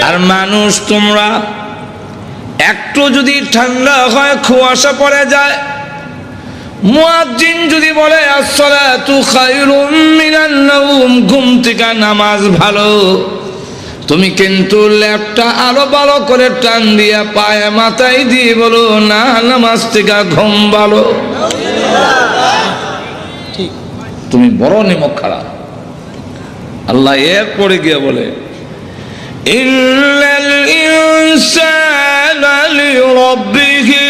আর মানুষ তোমরা একটু যদি ঠান্ডা হয় কুয়াশা পড়ে যায়, মুয়াজ্জিন যদি বলে আসসালাতু খায়রুম মিনান নাওম, ঘুম থেকে নামাজ ভালো, তুমি কিন্তু ল্যাপটা আরো ভালো করে টান দিয়া পায়ে মাথায় দিয়ে বলো না, নামাজ থেকে ঘুম ভালো। তুমি বড় নিমক খারাপ। আল্লাহ এরপরে গিয়ে বলে ইন্নাল ইনসানা লিরাব্বিহি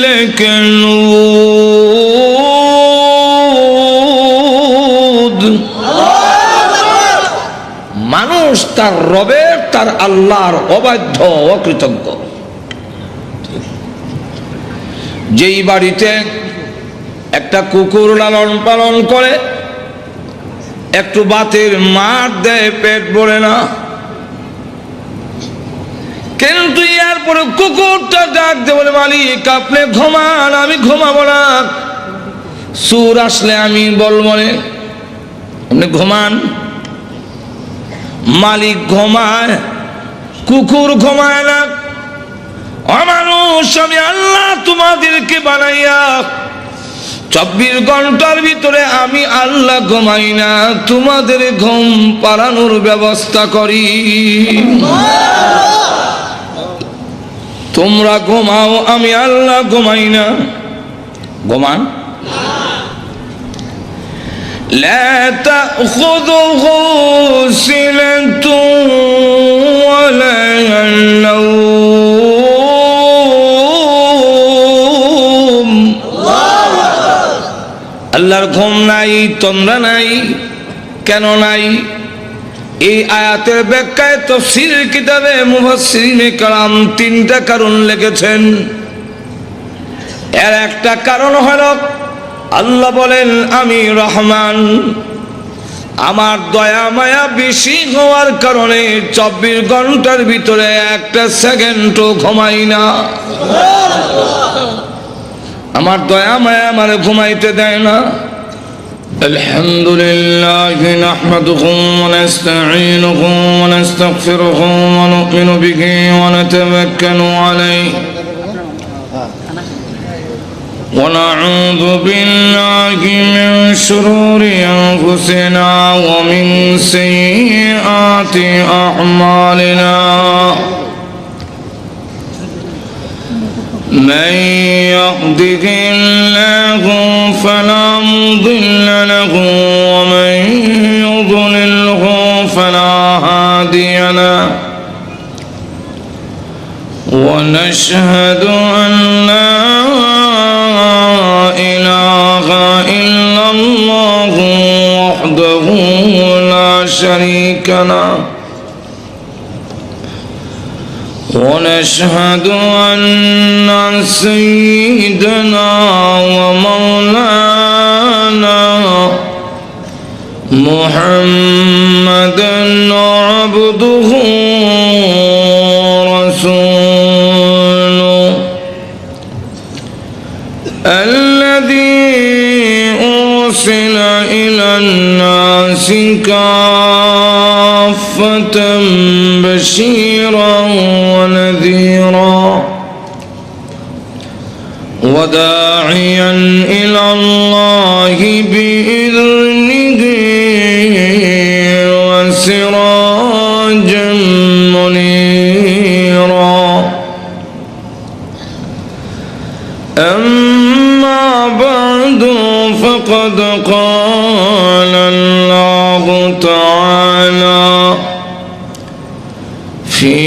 লাকানুদ। মানুষ তার রবের, তার আল্লাহর অবাধ্য, অকৃতজ্ঞ। যেই বাড়িতে একটা কুকুর লালন পালন করে, একটু বাতের মার দেয়, পেট ভরে না, কিন্তু এরপরে কুকুরটা ডাক দিয়ে বলে মালিক আপনি ঘুমান, আমি ঘুমাবো না। সুর আসলে আমি বলবো না, আপনি ঘুমান। মালিক ঘুমায়, কুকুর ঘুমায় না। অমানুষ, আমি আল্লাহ তোমাদেরকে বানাইয়া 24 ঘন্টার ভিতরে আমি আল্লাহ ঘুমাই না, তোমাদের ঘুম পাড়ানোর ব্যবস্থা করি। তোমরা ঘুমাও, আমি আল্লাহ ঘুমাই না। ঘুমান। লা তাখুযুহু সিনাতুন ওয়ালা নাওম। আল্লাহর ঘুম নাই, তন্দ্রা নাই। কেন নাই? এই আয়াতের ব্যাখ্যায় তাফসীরের কিতাবে মুফাসসিরিনে কেরাম 3টা কারণ লিখেছেন। এর একটা কারণ হলো আল্লাহ বলেন আমি রহমান, আমার দয়া মায়া বেশি হওয়ার কারণে 24 ঘন্টার ভিতরে একটা সেকেন্ডও ঘুমাই না। আমার দয়া মায়া আমার ঘুমাইতে দেয় না। الحمد لله نحمده ونستعينه ونستغفره ونؤمن به ونتوكل عليه ونعوذ بالله من شرور أنفسنا ومن سيئات أعمالنا من يهده الله فلا مضل له ومن يضلله فلا هادي له ونشهد أن لا إله إلا الله وحده لا شريك له ونشهد أن سيدنا ومولانا محمدا عبده ورسوله الذي أرسل إلى الناس كافة بشيرا ونذيرا وداعيا إلى الله بإذنه وسراجا منيرا. أما بعد فقد قال الله تعالى في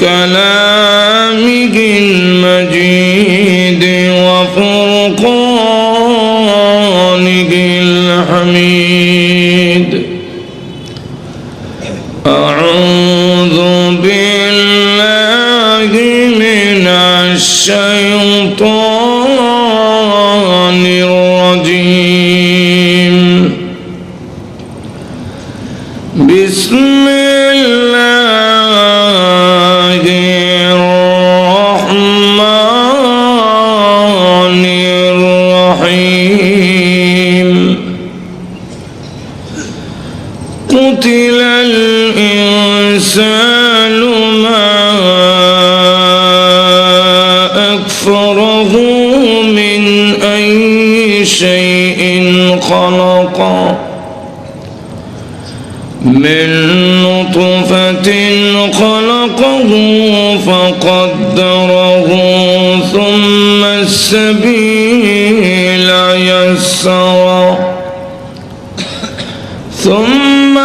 كلامه المجيد وفرقانه الحميد أعوذ بالله من الشيطان الرجيم. بسم الله الرحمن الرحيم. قتل الإنسان الإنسان ما أكفره من أي شيء خلقه من نطفة خلقه فقدره ثم السبيل يسره ثم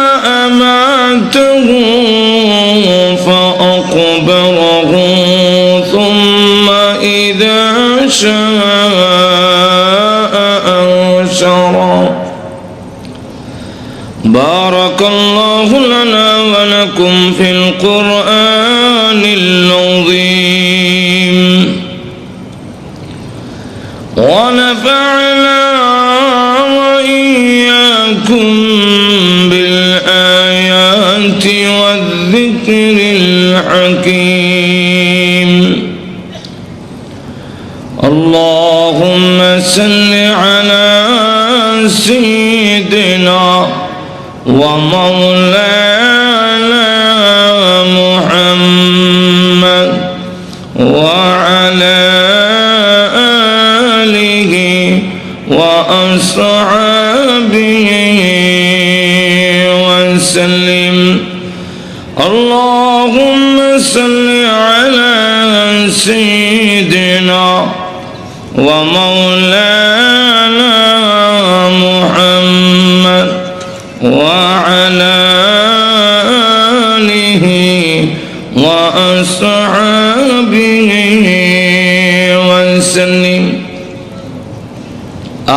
أماته فأقبره ثم إذا شاء أنشره. بارك الله لنا ولكم في القرآن العظيم ونفعنا وإياكم بالآيات والذكر الحكيم. اللهم صل على سيدنا ومولانا محمد وعلى آله وأصحابه وسلم. اللهم صل على سيدنا ومولانا محمد وعلى آله وأصحابه وسلم.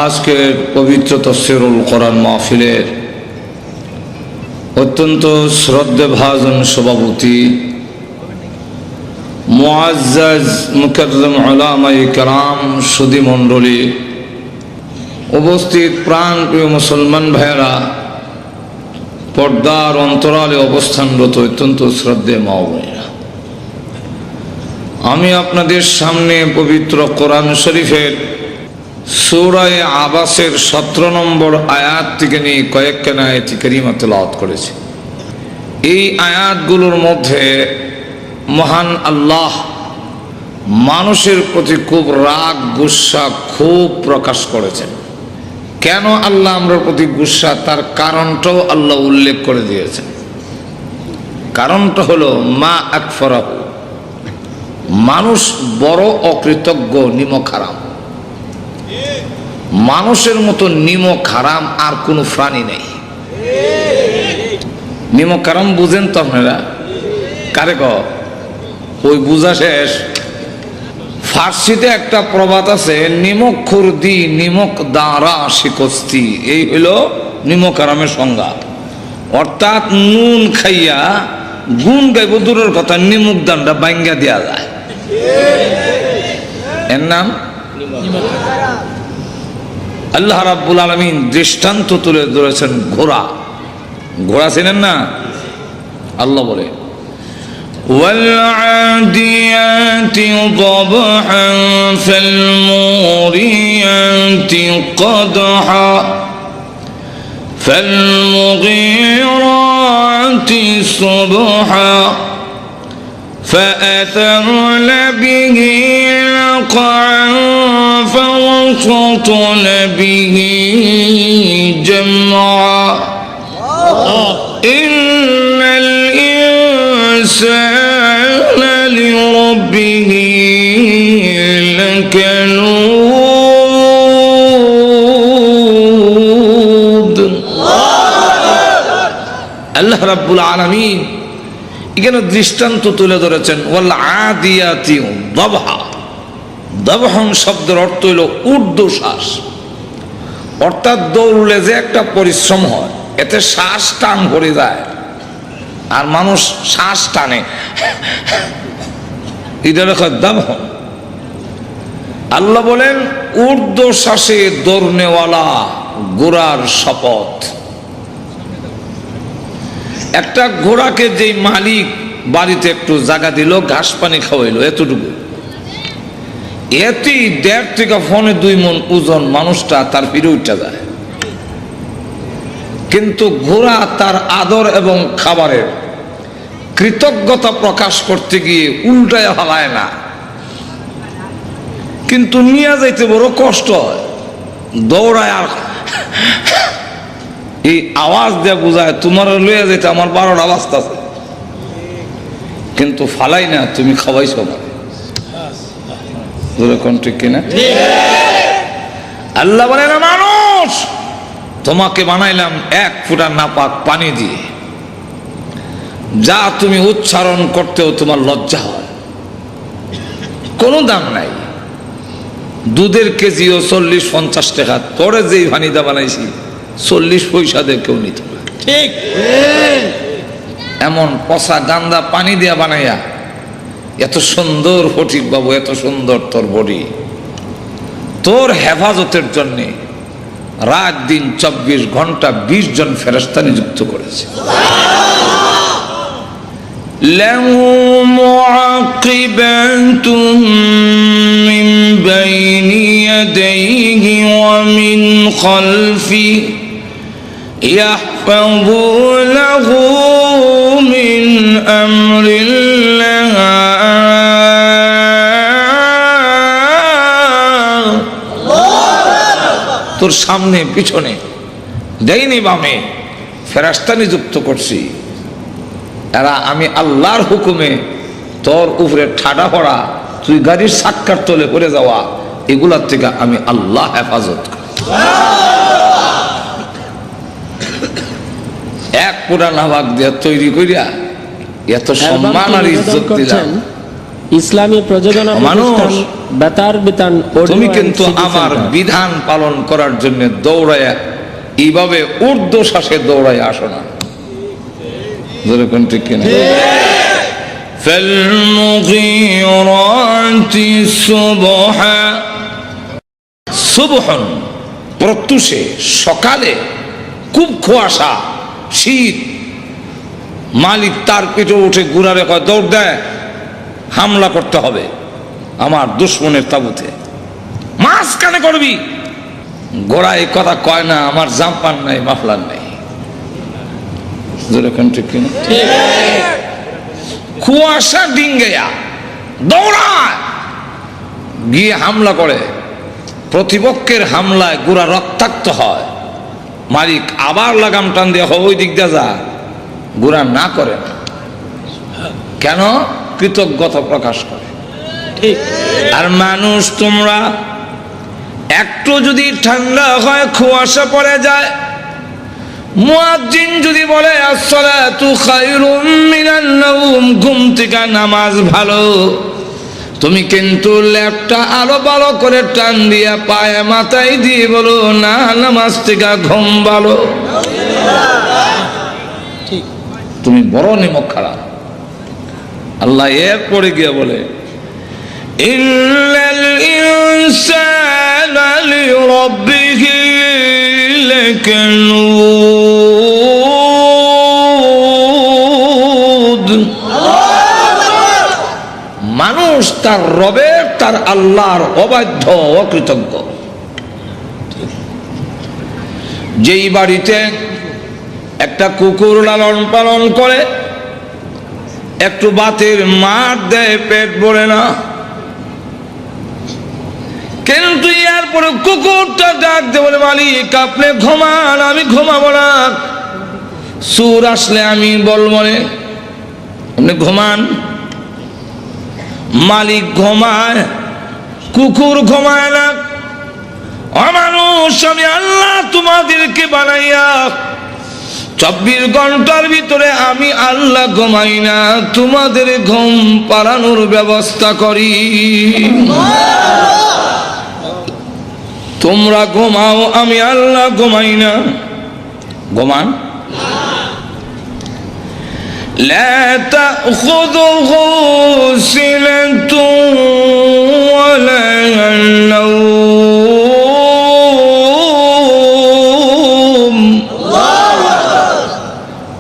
আজকের পবিত্র তাফসীরুল কোরআন মাহফিলের অত্যন্ত শ্রদ্ধেভাজন সভাপতি মুআজ্জাজ মুকাররম উলামায়ে কেরাম, সুধী মণ্ডলী, উপস্থিত প্রাণপ্রিয় মুসলমান ভাইয়েরা, পর্দার অন্তরালে অবস্থানরত অত্যন্ত শ্রদ্ধেয় মা বোনেরা, আমি আপনাদের সামনে পবিত্র কোরআন শরীফের সূরা আবাসের 17 নম্বর আয়াত থেকে নিয়ে কয়েকখানা আয়াত কারিমা তেলাওয়াত করেছি। এই আয়াতগুলোর মধ্যে মহান আল্লাহ মানুষের প্রতি খুব রাগ গুসা খুব প্রকাশ করেছেন। কেন আল্লাহ আমরার প্রতি গুসা, তার কারণটাও আল্লাহ উল্লেখ করে দিয়েছেন। কারণটা হলো মা আকফরাহু, মানুষ বড় অকৃতজ্ঞ, নিমক হারাম। মানুষের মতো নিমক হারাম আর কোনো প্রাণী নেই। নিমক হারাম বুঝেন তো আপনারা? কারে ক ওই বুঝা শেষ। ফার্সিতে একটা প্রবাদ আছে, নিমক খুরদি নিমক দাঁড়া শিকস্তি। এই হইল নিমক হারামের সংজ্ঞা। অর্থাৎ নুন খাইয়া গুণ গাইব দূরের কথা, নিমক দানটা বাইঙ্গা দেওয়া যায়। এর নাম আল্লাহ রাব্বুল আলামিন দৃষ্টান্ত তুলে ধরেছেন ঘোড়া। ঘোড়া চেনেন না? আল্লাহ বলে والعاديات ضبحا فالموريات قدحا فالمغيرات صبحا فأثرن به نقعا فوسطن به جمعا إن الإنسان لربه لكنود. আল্লাহ রাব্বুল আলামিন এখানে দৃষ্টান্ত তুলে ধরেছেন ওয়াল আদিয়াতি দবহা। দবহং শব্দের অর্থ হইল ঊর্ধ্বশ্বাস, অর্থাৎ দৌড়লে যে একটা পরিশ্রম হয়, এতে শ্বাস টান করে যায় আর মানুষ শ্বাস টানে, এটা দবহং। আল্লাহ বলেন ঊর্ধ্বশ্বাসে দৌড়নেওয়ালা ঘোড়ার শপথ। একটা ঘোড়াকে যেই মালিক বাড়িতে একটু জায়গা দিল, ঘাস পানি খাওয়াইলো, এতটুকু, এতেই 1.5 থেকে 2 মণ ওজন মানুষটা তার পিঠে উঠে যায়। কিন্তু ঘোড়া তার আদর এবং কৃতজ্ঞতা প্রকাশ করতে গিয়ে উল্টায় হালায় না, কিন্তু নিয়ে যাইতে বড় কষ্ট হয়, দৌড়ায়। আর এই আওয়াজ দিয়ে বুঝায় তোমার লইয়া যেতে আমার 12টা বাজতাছে, কিন্তু ফালাই না, তুমি খাওয়াইছো না। ঠিক কিনা? আল্লাহ বলে না, মানুষ তোমাকে বানাইলাম 1 ফোঁটা নাপাক পানি দিয়ে, যা তুমি উচ্চারণ করতেও তোমার লজ্জা হয়, কোনো দাম নাই। দুধের কেজিও 40-50 টাকা, তোরে যেই ভানিদা বানাইছি 40 পয়সা দিয়ে কেউ নিত না। ঠিক এমন পচা গান্দা পানি দিয়া বানাইয়া এত সুন্দর ফটিক বাবু, এত সুন্দর তোর বডি, তোর হেফাজতের জন্যে রাত দিন 24 ঘন্টা 20 জন ফেরেশতা নিযুক্ত করেছে। লাহু মুআকিবাতুম মিন বাইনি ইয়াদাইহি ওয়া মিন খালফি ইয়াহফাযুনাহু মিন আমরিল্লাহ। তোর সামনে পিছনে ডাইনে বামে ফেরেশতা নিযুক্ত করছি, এরা আমি আল্লাহর হুকুমে তোর উপরে ঠাডা পড়া, তুই গাড়ির চাক্কার তলে পড়ে যাওয়া, এগুলার থেকে আমি আল্লাহ হেফাজত করি। 1 ফোঁটা নাপাক দিয়ে তৈরি করিয়া এত সম্মান আর ইজ্জত দিলাম। ইসলামী প্রযোজনা প্রতিষ্ঠান বেতার বিতান, তুমি কিন্তু আমার বিধান পালন করার জন্য দৌড়ায় এইভাবে ঊর্ধ্বশ্বাসে দৌড়ায় আসো না। যেরকম ঠিক কিনা? ফালমুগীরাতি সুবহা, সুবহন প্রত্যুষে সকালে, খুব কুয়াশা শীত, মালিক তার পিঠে উঠে গুড়ারে কয় দৌড় দেয়, হামলা করতে হবে আমার দুশ্মনের তাবুতে। মাঝখানে করবি, গোড়া এই কথা কয় না, আমার জাম্পার নাই, মাফলার নাই। ঠিক কিনা? কুয়াশা ডিঙ্গাইয়া দৌড়ায় গিয়ে হামলা করে, প্রতিপক্ষের হামলায় গুড়া রক্তাক্ত হয়, মালিক আবার লাগাম টান দিয়ে ওই দিক দিয়ে যা, গুড়া না করে না। কেন? কৃতজ্ঞতা প্রকাশ করে। ঠিক। আর মানুষ তোমরা একটু যদি ঠান্ডা হয়, কুয়াশা পড়ে যায়, মুয়াজ্জিন যদি বলে আসসালাতু খায়রুম মিনান নাওম, ঘুম থেকে নামাজ ভালো, তুমি কিন্তু ল্যাপটা আলো ভালো করে টান দিয়া পায়ে মাথায় দিয়ে বলো না, নামাজ থেকে ঘুম ভালো। ঠিক, তুমি বড় নিমক খারাপ। আল্লাহ এরপরে গিয়ে বলে ইন্নাল ইনসানা লিরাব্বিহি লাকানুদ। মানুষ তার রবের, তার আল্লাহর অবাধ্য, অকৃতজ্ঞ। যেই বাড়িতে একটা কুকুর লালন পালন করে, একটু বাতের মার দেয়, পেট ভরে না, কিন্তু এরপরে কুকুরটা ডাক দে বলে মালিক আপনি ঘুমান, আমি ঘুমাবো না। সুর আসলে আমি বলবো না, আপনি ঘুমান। মালিক ঘুমায়, কুকুর ঘুমায় না। অমানুষ, আমি আল্লাহ তোমাদেরকে বানাইয়া 24 ঘন্টার ভিতরে আমি আল্লাহ ঘুমাই না, তোমাদের ঘুম পাড়ানোর ব্যবস্থা করি। তোমরা ঘুমাও, আমি আল্লাহ ঘুমাই না। ঘুমান। লা তাখুযুহু সিনাতুন ওয়ালা নাওম।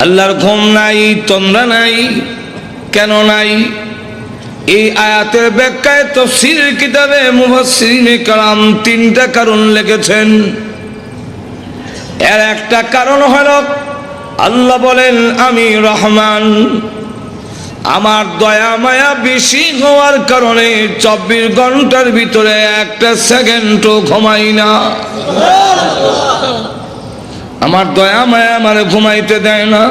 আল্লাহর ঘুম নাই, তন্দ্রা নাই। কেন নাই? এই আয়াতের ব্যাখ্যায় তাফসীর কিতাবে মুফাসসিরিনে কেরাম 3টা কারণ লিখেছেন। এর একটা কারণ হলো আল্লাহ বলেন আমি রহমান, আমার দয়া মায়া বেশি হওয়ার কারণে 24 ঘন্টার ভিতরে একটা সেকেন্ডও ঘুমাই না। আমার দয়া মায়া আমারে ঘুমাইতে দেয় না।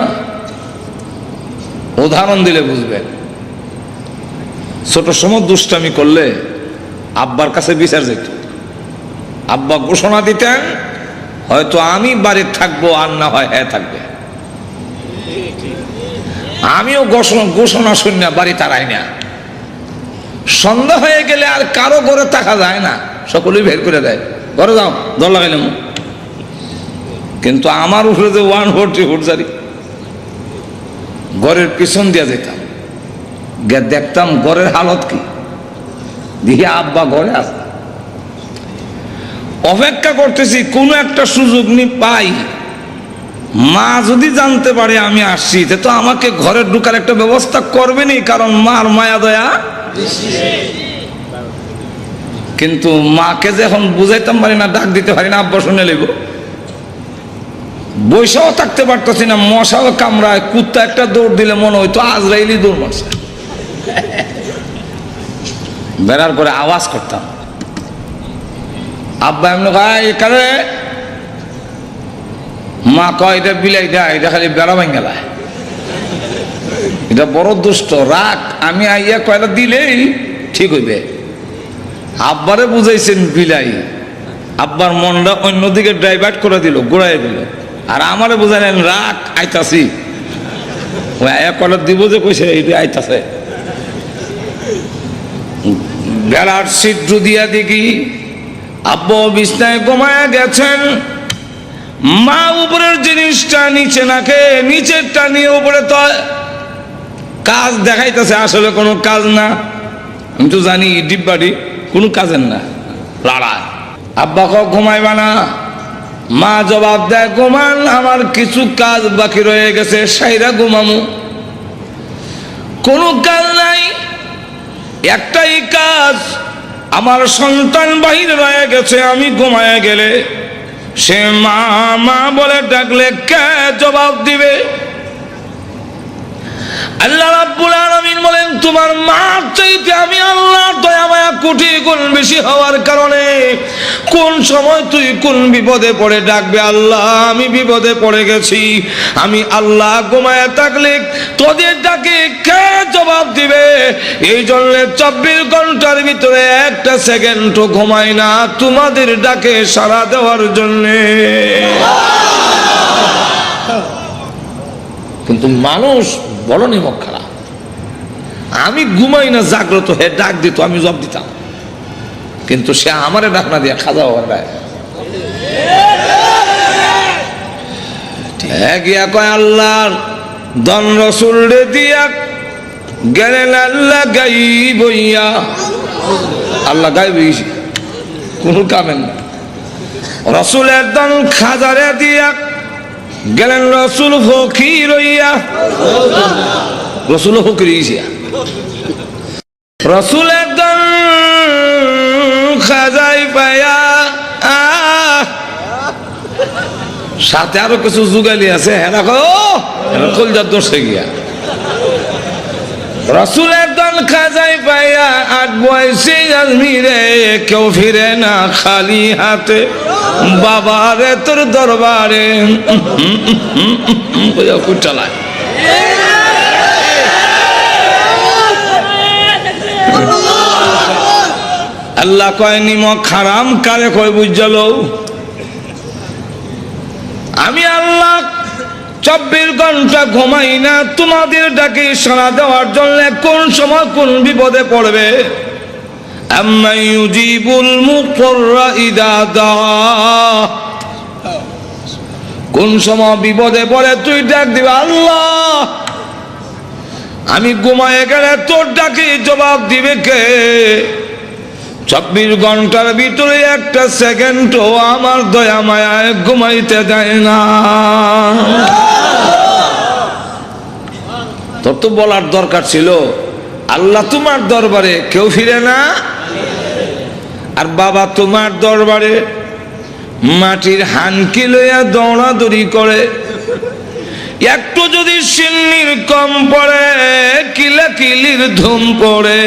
উদাহরণ দিলে বুঝবেন, ছোট সময় দুষ্টামি করলে আব্বার কাছে বিচার যেত। আব্বা ঘোষণা দিতেন, হয়তো আমি বাড়িতে থাকবো আর না হয় হ্যাঁ থাকবে। আমিও ঘোষণা শুনি না, বাড়ি তারাই না। সন্ধ্যা হয়ে গেলে আর কারো ঘরে থাকা যায় না, সকলেই বের করে দেয়, ঘরে যাও, দর লাগাইলাম। কিন্তু আমার উপরে যে 140 ফুট জারি, ঘরের পিছন দিয়ে যেতাম, গিয়ে দেখতাম ঘরের হালত কি, দেখি আব্বা ঘরে আছে। অপেক্ষা করতেছি কোনো একটা সুযোগ নি পাই, মা যদি জানতে পারে আমি আসছি তো আমাকে ঘরে ঢুকার একটা ব্যবস্থা করবেনি, কারণ মার মায়া দয়া। কিন্তু মাকে যখন বুঝাইতাম পারি না, ডাক দিতে পারি না, আব্বা শুনে লইব। বৈশাও থাকতে পারতেছি না, মশাও কামড়ায়, কুত্তা একটা দৌড় দিলে মনে হইতো আজরাইলি দৌড় মারছে। বেড়ার পরে আওয়াজ করতাম, আব্বা এমনি কয় কারে, মা কয় এটা বিলাই দেয়, এটা খালি বেড়া ভাঙ্গালায়, এটা বড় দুষ্ট, রাখ, আমি আইয়া কয়টা দিলেই ঠিক হইবে। আব্বারে বুঝাইছেন বিলাই, আব্বার মনটা অন্যদিকে ডাইভার্ট করে দিল, ঘুরাই দিল। আর আমারে বুঝাইলেন রাখ, আইতাছি। ওই আয়া কয়টা দিব যে কইছে এটা আইতাছে। বেড়ার ছিদ্র দিয়া দেখি আব্বা বিছনায় ঘুমায়া গেছেন, মা উপরের জিনিসটা নিচে নাকে, নিচেরটা নিয়ে উপরে তো কাজ দেখাইতেছে, আসলে কোনো কাজ না। আমি তো জানি ডিব্বাটি কোনো কাজের না, লড়াই। আব্বা ক ঘুমাইবা না, মা জবাব দেয় ঘুমান, আমার কিছু কাজ বাকি রয়ে গেছে, সাইরা ঘুমামু। কোনো কাজ নাই, একটাই কাজ, আমার সন্তান বাহির রয়ে গেছে, আমি ঘুমায় গেলে সে মা মা বলে ডাকলে কে জবাব দিবে? আল্লাহ রাব্বুল আলামিন বলেন, তোমার মা চাইতে আমি আল্লাহর দয়া মায়া কোটি গুণ বেশি হওয়ার কারণে কোন সময় তুই কোন বিপদে পড়ে ডাকবে, আল্লাহ আমি বিপদে পড়ে গেছি, আমি আল্লাহ ঘুমায় থাকলে তোদের ডাকে কে জবাব দিবে? এই জন্য 24 ঘন্টার ভিতরে একটা সেকেন্ডও ঘুমাই না তোমাদের ডাকে সাড়া দেওয়ার জন্যে। কিন্তু মানুষ বড় নিমক খারাপ। আমি ঘুমাই না জাগ্রত হয়ে ডাক দিত, আমি জবাব দিতাম, কিন্তু সে আমারে ডাক না দিয়া খাজা হওয়ার গিয়া কয় আল্লাহর দন রসুল রে দিয়া গেলেন আল্লাহ গাইব ইয়া। আল্লাহ গাইব কোনো কামেন না। রসুলের দন খাজারে দিয়া গেলেন রসুল ফকির হইয়া, রসুল ফকির হইয়া। রসুল একদম খাজাই পায়া, সাথে আরো কিছু যুগালি আছে, হেরা কলজার দোষে গিয়া। রসুল একদম খাজাই পাইয়া 8 বয়সে আজমিরে, কেউ ফিরে না খালি হাতে, বাবারে তোর দরবারে চালায়। আল্লাহ কয় নিমক হারাম কারে কয় বুঝল? আমি আল্লাহ 24 ঘন্টা ঘুমাই না তোমাদের ডাকে সাড়া দেওয়ার জন্য কোন সময় কোন বিপদে পড়বে। আম্মা ইউজিবুল মুত্তাররা ইযা দা, কোন সময় বিপদে পড়ে তুই ডাক দিবে আল্লাহ, আমি ঘুমায়ে গেলে তোর ডাকে জবাব দিবে কে? 24 ঘন্টার ভিতরে একটা সেকেন্ডও আমার দয়া মায়ায় ঘুমাইতে দেয় না। তোর তো বলার দরকার ছিল আল্লাহ তোমার দরবারে কেউ ফিরে না, আর বাবা তোমার দরবারে মাটির হানকি লইয়া দৌড়াদৌড়ি করে। একটু যদি সিন্নির কম পড়ে কি লেখা জিকির ধুম পড়ে।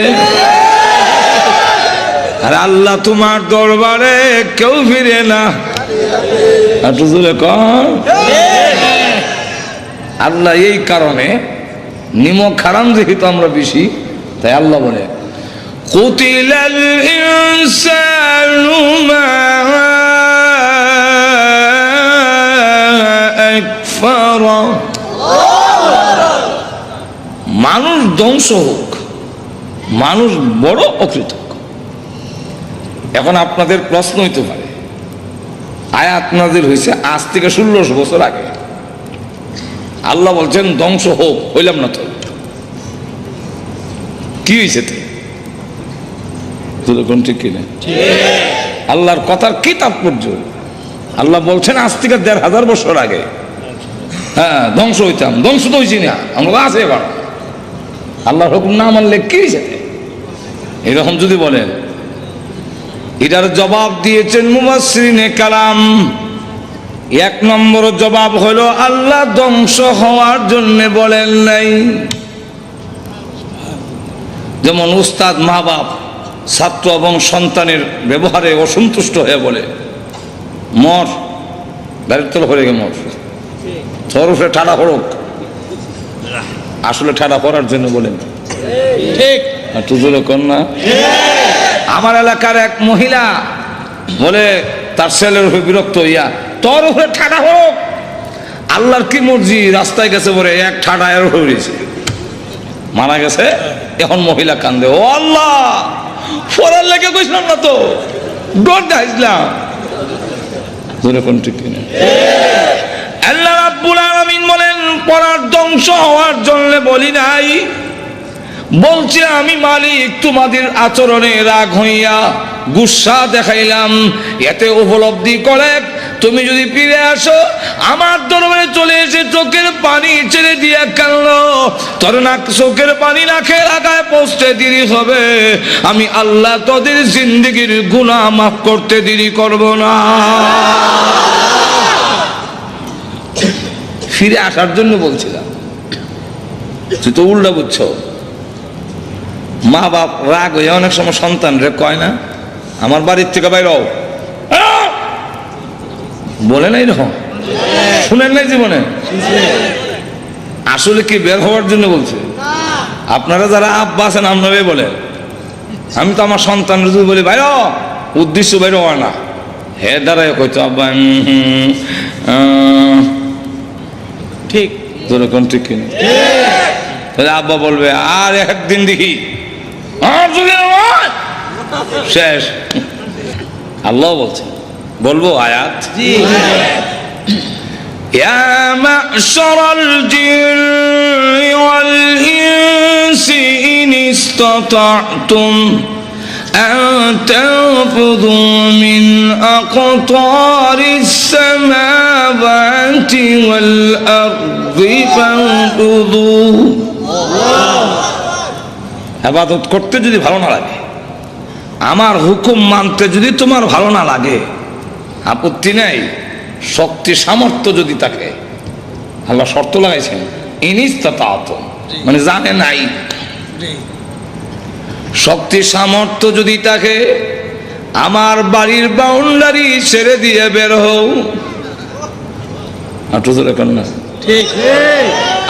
আর আল্লাহ তোমার দরবারে কেউ ফিরে না। একটু জোরে কর। আল্লাহ এই কারণে নিমক হারাম যেহেতু আমরা বেশি, তাই আল্লাহ বলে কুতিলাল ইনসানু মা আকফারা। মানুষ ধ্বংস হোক, মানুষ বড় অকৃতজ্ঞ। এখন আপনাদের প্রশ্ন হইতে পারে, আয়াত নাযিল হয়েছে আজ থেকে 1600 বছর আগে, আল্লাহ বলছেন ধ্বংস হোক, হইলাম না তো কি হয়েছে? ঠিক কিনা? আল্লাহর কথার কি তাৎপর্য? আল্লাহ বলছেন আজ থেকে 1500 বছর আগে হ্যাঁ ধ্বংস হইতাম, ধ্বংস তো হয়েছি না, আমরা আছে এবার। আল্লাহর হুকুম না মানলে কি হয়েছে? এরকম যদি বলেন, এটার জবাব দিয়েছেন মুফাসসিরিনে কালাম। 1 নম্বর জবাব হলো আল্লাহ ধ্বংস হওয়ার জন্য বলেন নাই। যেমন উস্তাদ, মা বাপ, ছাত্র এবং সন্তানের ব্যবহারে অসন্তুষ্ট হয়ে বলে মর, দারিদ্র হয়ে গে মর, সরফে ঠাড়া হরক, আসলে ঠাড়া পড়ার জন্য বলেন ঠিক তুজুরে কন্যা। আমার এলাকার এক মহিলা বলে তার ছেলের উপরে বিরক্ত হইয়া, তোর উপরে ঠাড়া হোক, আল্লাহর কি মর্জি, রাস্তায় গেছে বলে এক ঠাড়া এর হয়েছে, মারা গেছে। এখন মহিলা কান্দে, ও আল্লাহ পড়ার লেগে কইছিলাম না তো, ডর দেখাইছিলাম। ঠিক কিনা? আল্লাহ রাব্বুল আলামিন বলেন পড়ার ধ্বংস হওয়ার জন্য বলি নাই, বলছে আমি মালিক তোমাদের আচরণে রাগ হইয়া গুসা দেখাইলাম, এতে উপলব্ধি করে তুমি যদি ফিরে আসো আমার দরবারে চলে এসে চোখের পানি ছেড়ে দিয়ে কাঁদলো, তোর না চোখের পানি নাকের আগায় পৌঁছতে দেরি হবে, আমি আল্লাহ তোদের জিন্দেগির গুনাহ মাফ করতে দেরি করব না। ফিরে আসার জন্য বলছিলাম, তুই তো উল্টা বুঝছো। মা বাপ রাগ হয়ে অনেক সময় সন্তান রে কয় না, আমার বাড়ির থেকে বাইর হও, বলে নাই এরকম? শুনেন নাই জীবনে? আসলে কি বের হওয়ার জন্য বলছে? আপনারা যারা আব্বা আছেন আপনারাই বলেন, আমি তো আমার সন্তান যদি বলি বাইর, উদ্দেশ্য বাইর হওয়া না, হে দাঁড়ায় কইতো আব্বা ঠিক যেরকম ঠিক কিনা? তাহলে আব্বা বলবে আর একদিন দেখি, শেষ। আল্লাহ বলছে, বলবো আয়াত, ইয়া মা'শারাল জিন্নি ওয়াল ইনসি ইন ইসতাতা'তুম আন তানফুযু মিন আকতারিস সামাওয়াতি ওয়াল আরদি ফানফুযু। ইবাদত করতে যদি ভালো না লাগে, আমার হুকুম মানতে যদি তোমার ভালো না লাগে, আপত্তি নাই, শক্তি সামর্থ্য যদি থাকে, আল্লাহ শর্ত লাগাইছেন ইনিস্তাতাতুম, মানে জানে নাই, শক্তি সামর্থ্য যদি থাকে আমার বাড়ির বাউন্ডারি ছেড়ে দিয়ে বের হও। না ঠিক?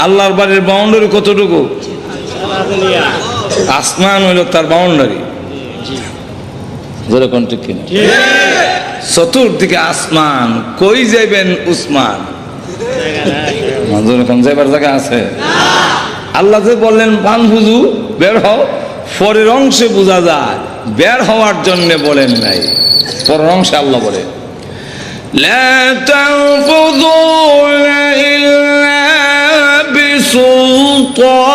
আল্লাহর বাড়ির বাউন্ডারি কতটুকু? আসমান হইল তার বাউন্ডারি, যেরকম ঠিক কিনা? চতুর্দিকে আসমান, কই যাইবেন উসমান? যেরকম যাইবার জায়গা আছে? আল্লাহ যে বললেন ফানফুযু, বের হও, পরের অংশে বোঝা যায় বের হওয়ার জন্য বলেন নাই, পরের অংশে আল্লাহ বলে লা তানফুযুনা ইল্লা বিসুলতান।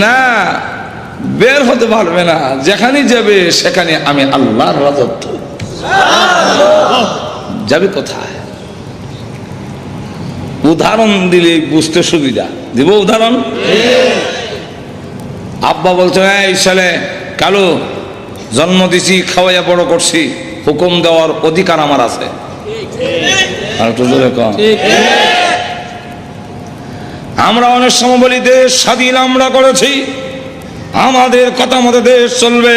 না, বের হতে পারবে না, যেখানে যাবে সেখানে আমি আল্লাহর রাজত্ব। যাবে কোথায়? উদাহরণ দিলে বুঝতে সুবিধা। দিব উদাহরণ? আব্বা বলছে এই ছেলে কালো, জন্ম দিছি, খাওয়াইয়া বড় করছি, হুকুম দেওয়ার অধিকার আমার আছে, আর একটু জোরে কম। ঠিক আমরা অনেক সময় বলি দেশ স্বাধীন আমরা করেছি, আমাদের কথা মতো দেশ চলবে।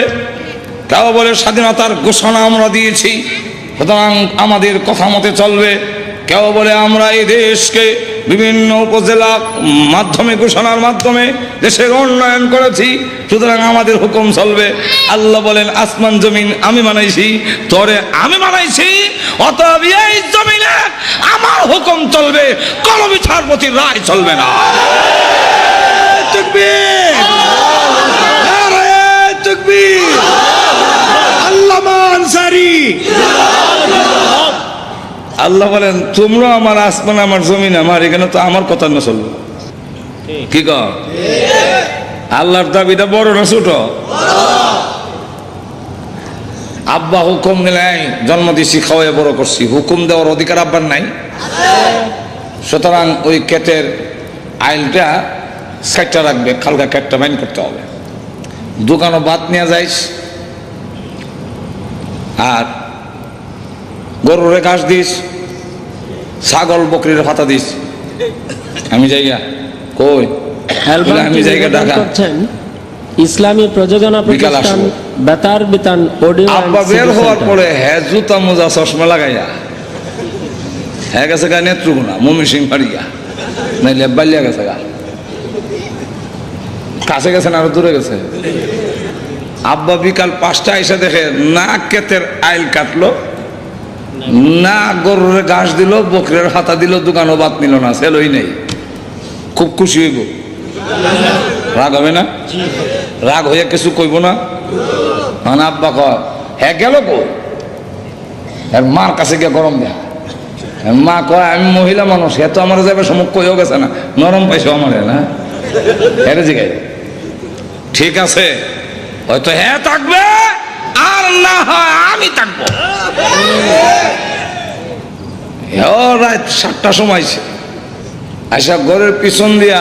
কেউ বলে স্বাধীনতার ঘোষণা আমরা দিয়েছি, সুতরাং আমাদের কথা মতে চলবে। কেউ বলে আমরা এই দেশকে বিভিন্ন উপজেলা মাধ্যমে ঘোষণার মাধ্যমে দেশের উন্নয়ন করেছি, সুতরাং আমাদের হুকুম চলবে। আল্লাহ বলেন আসমান জমিন আমি বানাইছি, তোরে আমি বানাইছি, অতএব এই জমিনে আমার হুকুম চলবে, কোন বিচারপতির রায় চলবে না। তাকবীর, নারায়ে তাকবীর, আল্লামা আনসারী। আল্লাহ বলেন তোমরা আমার আসমান আমার জমিন আমার, এখানে তো আমার কথা না চলবে। কি কর আল্লাহর দাবিটা বড় না ছোট? আব্বা হুকুম দিলাই জন্ম দিছি, খাওয়াই বড় করছি, হুকুম দেওয়ার অধিকার আব্বার নাই। সুতরাং ওই ক্ষেতের আইলটা সাইডটা রাখবে, খালকা ক্ষেতটা বাইন করতে হবে। দোকানও ভাত নিয়ে যাইস, আর গরুরে ঘাস দিস, ছাগল বকরির পাতা দিস। আমি জায়গা কই অ্যালবাম আমি জায়গা ঢাকা করছেন ইসলামী প্রযোজনা বিকাল প্রতিষ্ঠান আসবো। বেতার বিতান অডিও আব্বা বের হওয়ার পরে হ্যাঁ জুতা মোজা চশমা লাগাইয়া হ্যাঁ গেছে গা নেত্রকোনা মমি সিং পাড়িয়া নাইলে বালিয়া গেছে গা, কাছে গেছে না আরো দূরে গেছে। আব্বা বিকাল 5টা এসে দেখে না ক্ষেতের আইল কাটলো, না গরুরে ঘাস দিল, বকরের হাতা দিল, দোকানও বাদ নিল না, সেলই নেই। খুব খুশি হইব, রাগ হবে না? রাগ হইয়া কিছু কইব না? মানে আব্বা কয় হ্যাঁ গেল কো, মার কাছে গিয়ে গরম দেয়া। মা কয় আমি মহিলা মানুষ, হ্যাঁ তো আমার যাবে সমুখ কইও গেছে না, নরম পাইছো আমার না, হ্যাঁ জিগাই ঠিক আছে হয়তো হ্যাঁ থাকবে, আর না হয় আমি থাকবো। রাত 7টার সময় আইসা ঘরের পিছন দিয়া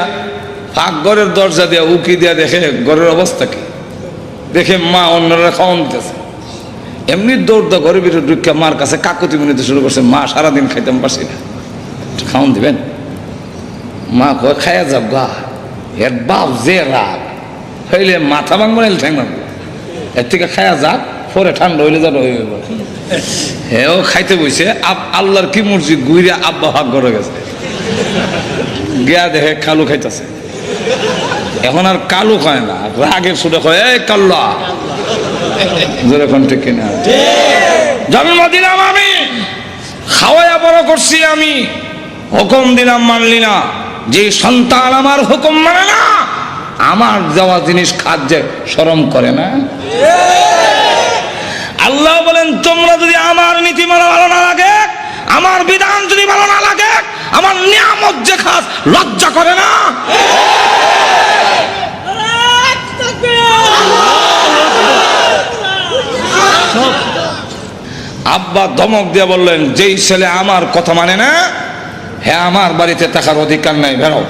ফাঁক ঘরের দরজা দিয়া উকি দিয়া দেখে ঘরের অবস্থা কি, দেখে মা অন্যরা খাওয়ান দিতেছে। এমনি দৌড় দা ঘরের ভিতরে ঢুকে মার কাছে কাকুতি মিনিতে শুরু করছে, মা সারাদিন খাইতাম পারছি না, খাওয়ান দিবেন? মা কয় খাইয়া যাব গা, এর বাপ যে রাগ হইলে মাথা ভাঙবো না ঠ্যাং ভাঙবো, এর থেকে খাইয়া যাক, পরে ঠান্ডা হইলে যেন হইব। হেও খাইতে বইছে, আল্লাহর কি মর্জি গুইরে আব্বা ভাগ করে গেছে, গিয়া দেখে কালু খাইতেছে। এখন আর কালু খায় না, রাগের সুরে কয় এই কাল্লা, যেরকম ঠিক কিনা? জন্ম দিলাম আমি, খাওয়াইয়া বড় করছি আমি, হুকুম দিলাম মানলি না। যে সন্তান আমার হুকুম মানে না, আমার দেওয়া জিনিস খাদ্যে শরম করে না। আল্লাহ বলেন তোমরা যদি আমার নীতিমালা ভালো না লাগে, আমার বিধান যদি ভালো না লাগে, আমার নিয়ামত যে খাস লজ্জা করে না? আব্বা ধমক দিয়ে বললেন যেই ছেলে আমার কথা মানে না, হ্যাঁ আমার বাড়িতে থাকার অধিকার নাই, বেরো।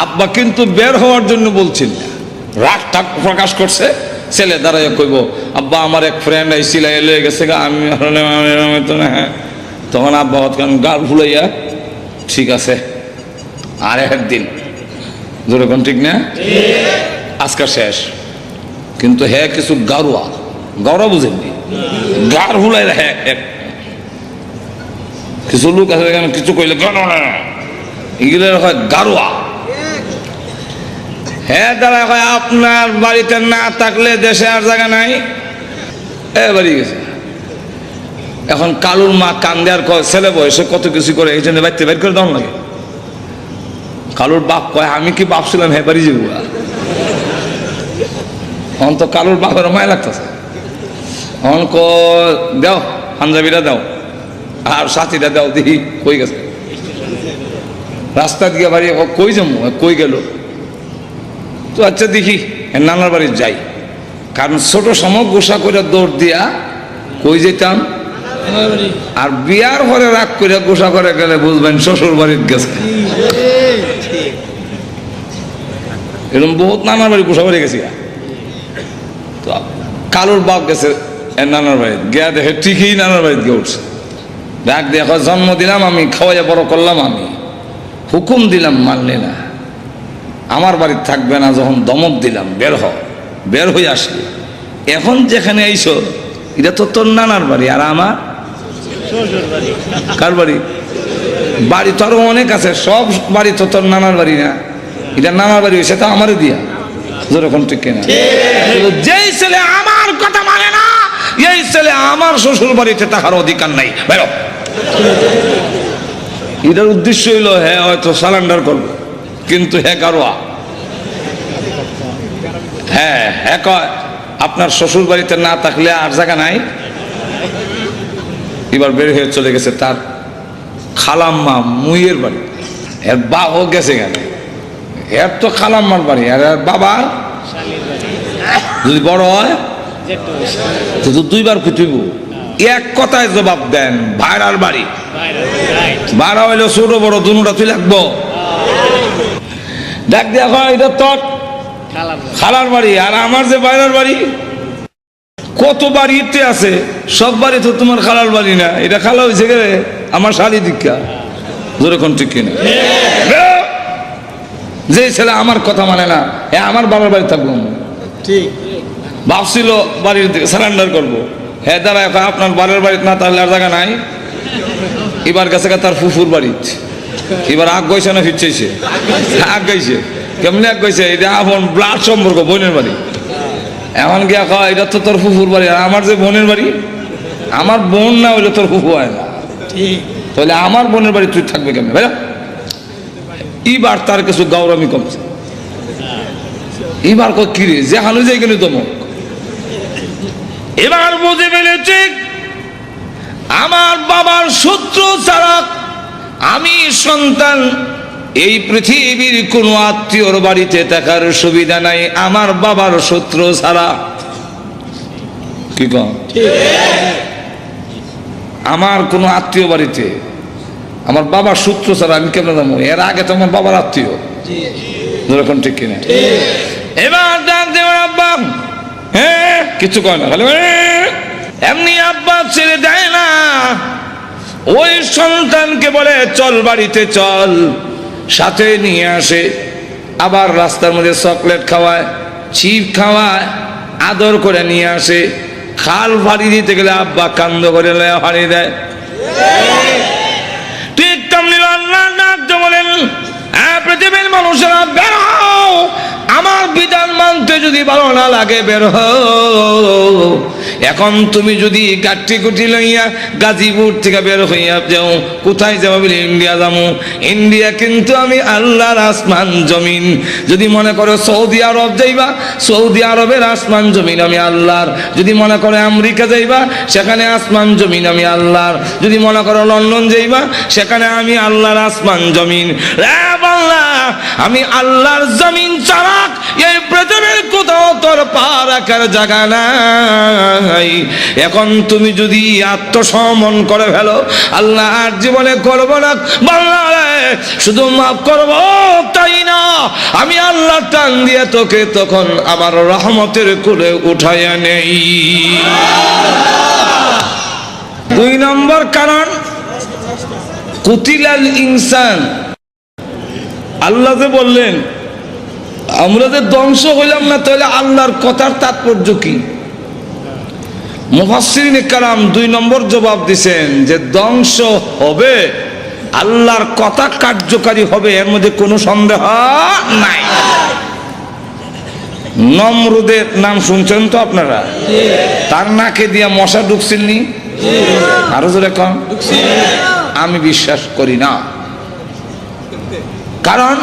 আব্বা কিন্তু বের হওয়ার জন্য বলছেন না, রাগটা প্রকাশ করছে। ছেলে দাঁড়াইয়া কইব আব্বা আমার এক ফ্রেন্ড এই সিলাই লয়ে গেছে গা, আমি তো না। তখন আব্বা গাল ফুলাইয়া ঠিক আছে আর একদিন, যেরকম ঠিক না আজকাল শেষ। কিন্তু হ্যাঁ কিছু গারুয়া, গাওরা বুঝেননি, গার ফুলাই হ্যাঁ কিছু লোক আছে এখানে কিছু কইলে এগুলো হয় গারুয়া। হ্যাঁ দাঁড়া হয় আপনার বাড়িতে না থাকলে দেশে আর জায়গা নাই, এ বাড়ি গেছে। এখন কালুর মা কান্দে আর কয় ছেলে বয়সে কত কিছু করে, এই জন্য বাড়িতে বের করে দেওয়া লাগে। কালুর বাপ কয় আমি কি বাপ ছিলাম, হ্যাঁ বাড়ি যাবো। এখন তো কালুর বাপের মায় লাগতেছে, এখন দাও পাঞ্জাবিটা দাও আর সাথীটা দাও, দেখি কই গেছে। রাস্তা দিয়ে বাড়ি কই যাবো, কই গেল তো আচ্ছা দেখি নানার বাড়ি যাই, কারণ ছোট সময় গোসা করে দৌড় দিয়া কই যেতাম, আর বিয়ার পরে রাগ করে গোসা করে গেলে বুঝবেন শ্বশুর বাড়ির গেছে। এরকম বহুত নানার বাড়ি গোসা বাড়ি গেছি। তো কালুর বাপ গেছে নানার বাড়ি, গিয়া দেখে ঠিকই নানার বাড়িতে গিয়ে উঠছে। ডাক দেখো জন্ম দিলাম আমি, খাওয়াইয়া বড় করলাম আমি, হুকুম দিলাম মানলে না, আমার বাড়িতে থাকবে না, যখন দমক দিলাম বের হ, বের হয়ে আসলি, এখন যেখানে আইসো এটা তো তোর নানার বাড়ি, আর আমার কার বাড়ি? বাড়ি তো আরো অনেক আছে, সব বাড়ি তো তোর নানার বাড়ি না, এটা নানার বাড়ি হয়েছে তো আমারে দিয়া, যেরকম ঠিক কিনা? যেই ছেলে আমার কথা মানে না, এই ছেলে আমার শ্বশুর বাড়িতে থাকার অধিকার নাই, বেরো। এটার উদ্দেশ্য হইলো হ্যাঁ হয়তো সারেন্ডার করবো, কিন্তু হ্যাঁ কারোয়া হ্যাঁ হ্যাঁ কয় আপনার শ্বশুর বাড়িতে না থাকলে আর জায়গা নাই। এবার বের হয়ে চলে গেছে তার খালাম্মা মুইয়ের বাড়ি, এর বাবাও গেছে কেন, এর তো খালাম্মার বাড়ি, আর এর বাবার যদি বড় হয় তো দুইবার খুঁজব। এক কথায় জবাব দেন, ভাইরার বাড়ি, ভাড়া হইলো ছোট বড় দুটা তুই লাগবো। ডাক দিয়া হয় এটা তোর খালার বাড়ি, আর আমার যে বাইরের বাড়ি, কত বাড়িতে আছে, সব বাড়ি তো তোমার খালার বাড়ি না, এটা খালা হয়েছে গেলে আমার শাড়ি দীক্ষা, যেরকম ঠিক কিনা? যে ছেলে আমার কথা মানে না, আমার বাবার বাড়ি থাকবো, ঠিক ভাবছিল বাড়ির সারেন্ডার করবো, হ্যাঁ দাঁড়া আপনার বাড়ির বাড়িতে না তাহলে আর জায়গা নাই। এবার গেছে তার ফুফুর বাড়িতে, এবার আগ গইছে না ফিরছে, আগ গাইছে, কেমনি আগ গাইছে, এটা আপন ব্লাড সম্পর্ক, বোনের বাড়ি, এমন গিয়া কয় এটা তো তোর ফুফুর বাড়ি, আর আমার যে বোনের বাড়ি, আমার বোন না হইলে তোর ফুফু হয় না, তাহলে আমার বোনের বাড়ি তুই থাকবে কেমন ভাই? এবার তার কিছু গৌরবী কমছে, এবার কয় কিরে যে হানু যাই কেন তমক, এবার বুঝে ফেলেছে আমার বাবার শত্রু ছাড়া আমি সন্তান, এই পৃথিবীর কোনো আত্মীয়র বাড়িতে থাকার সুবিধা নাই আমার বাবার শত্রু ছাড়া। কি কম আমার কোনো আত্মীয় বাড়িতে আমার বাবার শত্রু ছাড়া আমি কেমন যাবো? এর আগে তো আমার বাবার আত্মীয়, যেরকম ঠিক কিনা? এবার ডাক দেওয়ার আব্বা হ্যাঁ কিছু কয় না, এমনি আব্বা ছেড়ে দেয় না, ওই সন্তানকে বলে চল বাড়িতে চল, সাথে নিয়ে আসে, আবার রাস্তার মধ্যে চকলেট খাওয়ায়, চিপ খাওয়ায়, আদর করে নিয়ে আসে, খাল ফাড়ি দিতে গেলে আব্বা কান্দ করে ফাড়ি দেয়। ঠিক তেমনি আল্লাহ ডাকতে বলেন পৃথিবীর মানুষেরা বের হও, আমার বিধান মানতে যদি ভালো না লাগে বের হও। এখন তুমি যদি গাঠি গুটি লইয়া গাজীপুর থেকে বের হইয়া যাও, কোথায় যাবো বলে ইন্ডিয়া যাবো, ইন্ডিয়া কিন্তু আমি আল্লাহর আসমান জমিন। যদি মনে করো সৌদি আরব যাইবা, সৌদি আরবের আসমান জমিন আমি আল্লাহর। যদি মনে করো আমেরিকা যাইবা, সেখানে আসমান জমিন আমি আল্লাহর। যদি মনে করো লন্ডন যাইবা, সেখানে আমি আল্লাহর আসমান জমিন। আমি আল্লাহর জমিন ছাড়া এই পৃথিবীর কোথাও তোর পা রাখার জায়গা নাই। এখন তুমি যদি আত্মসমর্পণ করে ফেলো, আল্লাহ আর জীবনে করবো না বাংলা, শুধু মাফ করবো তাই না, আমি আল্লাহ টান দিয়ে তোকে তখন আমার রহমতের কোলে উঠাইয়া নেই। 2 নম্বর কারণ কুতিলাল ইনসান, আল্লাহ যে বললেন আমরা যে ধ্বংস হইলাম না, তাহলে আল্লাহর কথার তাৎপর্য কি? মুফাসসিরিনে কেরাম 2 নম্বর জবাব দিছেন যে ধ্বংস হবে, আল্লাহর কথা কার্যকারী হবে, এর মধ্যে কোনো সন্দেহ নাই। নমরুদের নাম শুনছেন তো আপনারা? তার নাকে দিয়া মশা ঢুকছিলনি? আরো জোরে কম। আমি বিশ্বাস করি না, কারণ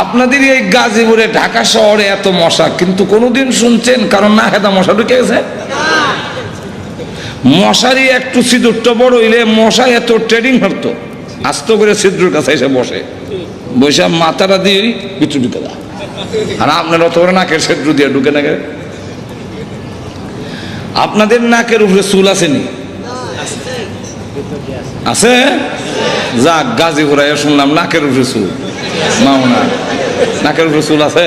আপনাদের এই গাজীপুরে ঢাকা শহরে এত মশা, কিন্তু কোনোদিন শুনছেন কারণ না খেতা মশা ঢুকে গেছে? মশারি একটু ছিদ্রটা বড় হইলে মশা এত ট্রেডিং হতো, আস্ত করে ছিদ্রের কাছে এসে বসে, বসে মাথাটা দিয়ে ভিতরে ঢুকে দেয়। আর আপনার অত করে নাকের ছিদ্র দিয়ে ঢুকে না গেলে? আপনাদের নাকের উপরে চুল আসেনি? আছে? যাক, গাজীপুরে শুনলাম নাকের উপরে চুল, মাওনা নাকের উপরে চুল আছে।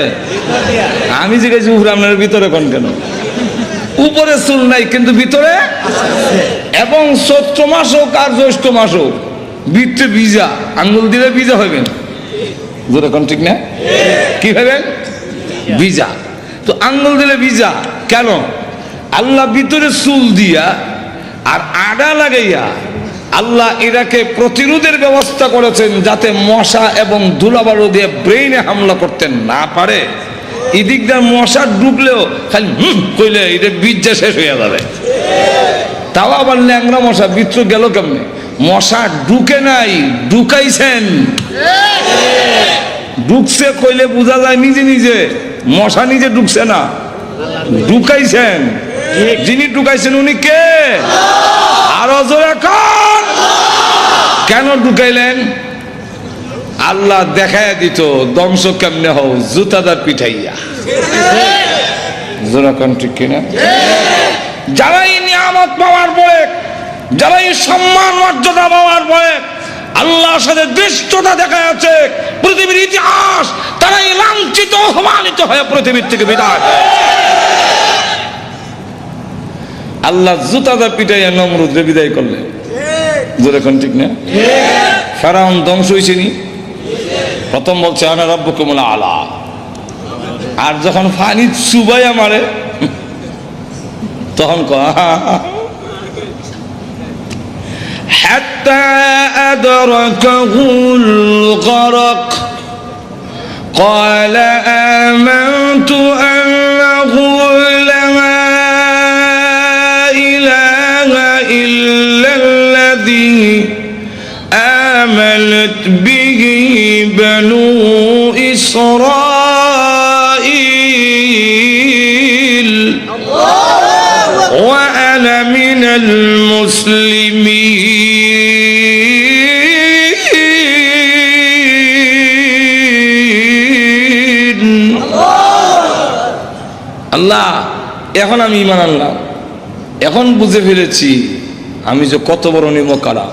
আমি জিজ্ঞাসা উপরে, আপনার ভিতরে কোন কেন? উপরে চুল নাই কিন্তু ভিতরে এবং চৈত্র মাস হোক আর জ্যৈষ্ঠ মাস হোক বৃত্তে ভিজা, আঙ্গুল দিলে ভিজা হইবেন, যেরকম ঠিক না? কি হইবেন? ভিজা। তো আঙ্গুল দিলে ভিজা কেন? আল্লাহ ভিতরে চুল দিয়া আর আডা লাগাইয়া আল্লাহ এটাকে প্রতিরোধের ব্যবস্থা করেছেন, যাতে মশা এবং ধুলাবালু দিয়ে ব্রেইনে হামলা করতে না পারে। এদিক দিয়ে মশা ঢুকলেও খালি কইলে এটা বীজা শেষ হয়ে যাবে। তাও আবার ল্যাংরা মশা ভিতরে গেল কেমনে? মশা ঢুকে নাই, ঢুকাইছেন। ঢুকছে কইলে বোঝা যায় নিজে নিজে, মশা নিজে ঢুকছে না, ঢুকাইছেন। যিনি ঢুকাইছেন উনি কে? আরো জোরে কর। কেন ঢুকাইলেন? আল্লাহ দেখায় দিত ধ্বংস কেমনে হও, জুতাদার পিঠাইয়া। জোরে কোন ঠিক কিনা? যারাই নিয়ামত পাওয়ার পরে, যারাই সম্মান মর্যাদা পাওয়ার পরে আল্লাহর সাথে দৃষ্টতা দেখা যাচ্ছে পৃথিবীর ইতিহাস, তারাই লাঞ্ছিত অপমানিত হয়ে পৃথিবীর থেকে বিদায়। আল্লাহ জুতাদা পিটাইয়া নমরুদরে বিদায় করলেন। যেরকম ঠিক না? ফেরাউন ধ্বংস হয়েছে নি? প্রথম বলছে আনা রাব্বুকুমুল আলা, আর যখন ফানি চুবাইয়া মারে তখন হাত্তা আদরাকাহুল গরক قال آمنت أنه لا إله إلا الذي آمنت به بنو إسرائيل وأنا من المسلمين আল্লাহ এখন আমি ঈমান আনলাম, এখন বুঝে ফেলেছি আমি যে কত বড় নিমকারা।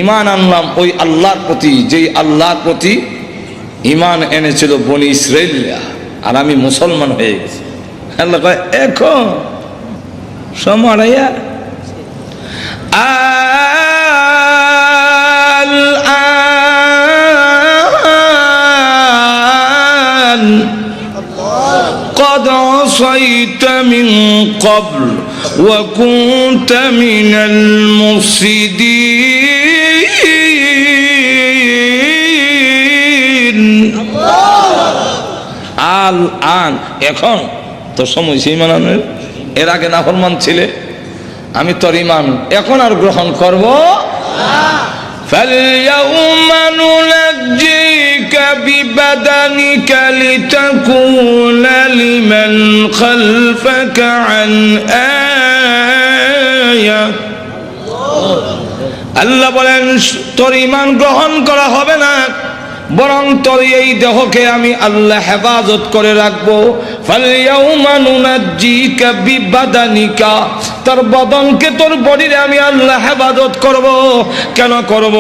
ঈমান আনলাম ওই আল্লাহর প্রতি, যেই আল্লাহর প্রতি ঈমান এনেছিল বনি ইসরাইলরা, আর আমি মুসলমান হয়ে গেছি। আল্লাহ কয় এখন সমরাইয়া قد عصيت من قبل وكنت من المفسدين আল এখন তো সময় সেই মানানোর। এর আগে নাফরমান ছিলে, আমি তোর ঈমান এখন আর গ্রহণ করব। فَالْيَوْمَ نُنَجِّيكَ بِبَدَنِكَ لِتَكُونَ لِمَنْ خَلْفَكَ عَنْ آيَةٍ। আল্লাহ বলেন তোর ঈমান গ্রহণ করা হবে না, বরং তোর এই দেহকে আমি আল্লাহ হেফাজত করে রাখবো। ফালইয়াউমা নুনাজ্জিকা বিবাদানিকা, তোর বদনকে, তোর বডিরে আমি আল্লাহ হেফাজত করব। কেন করব?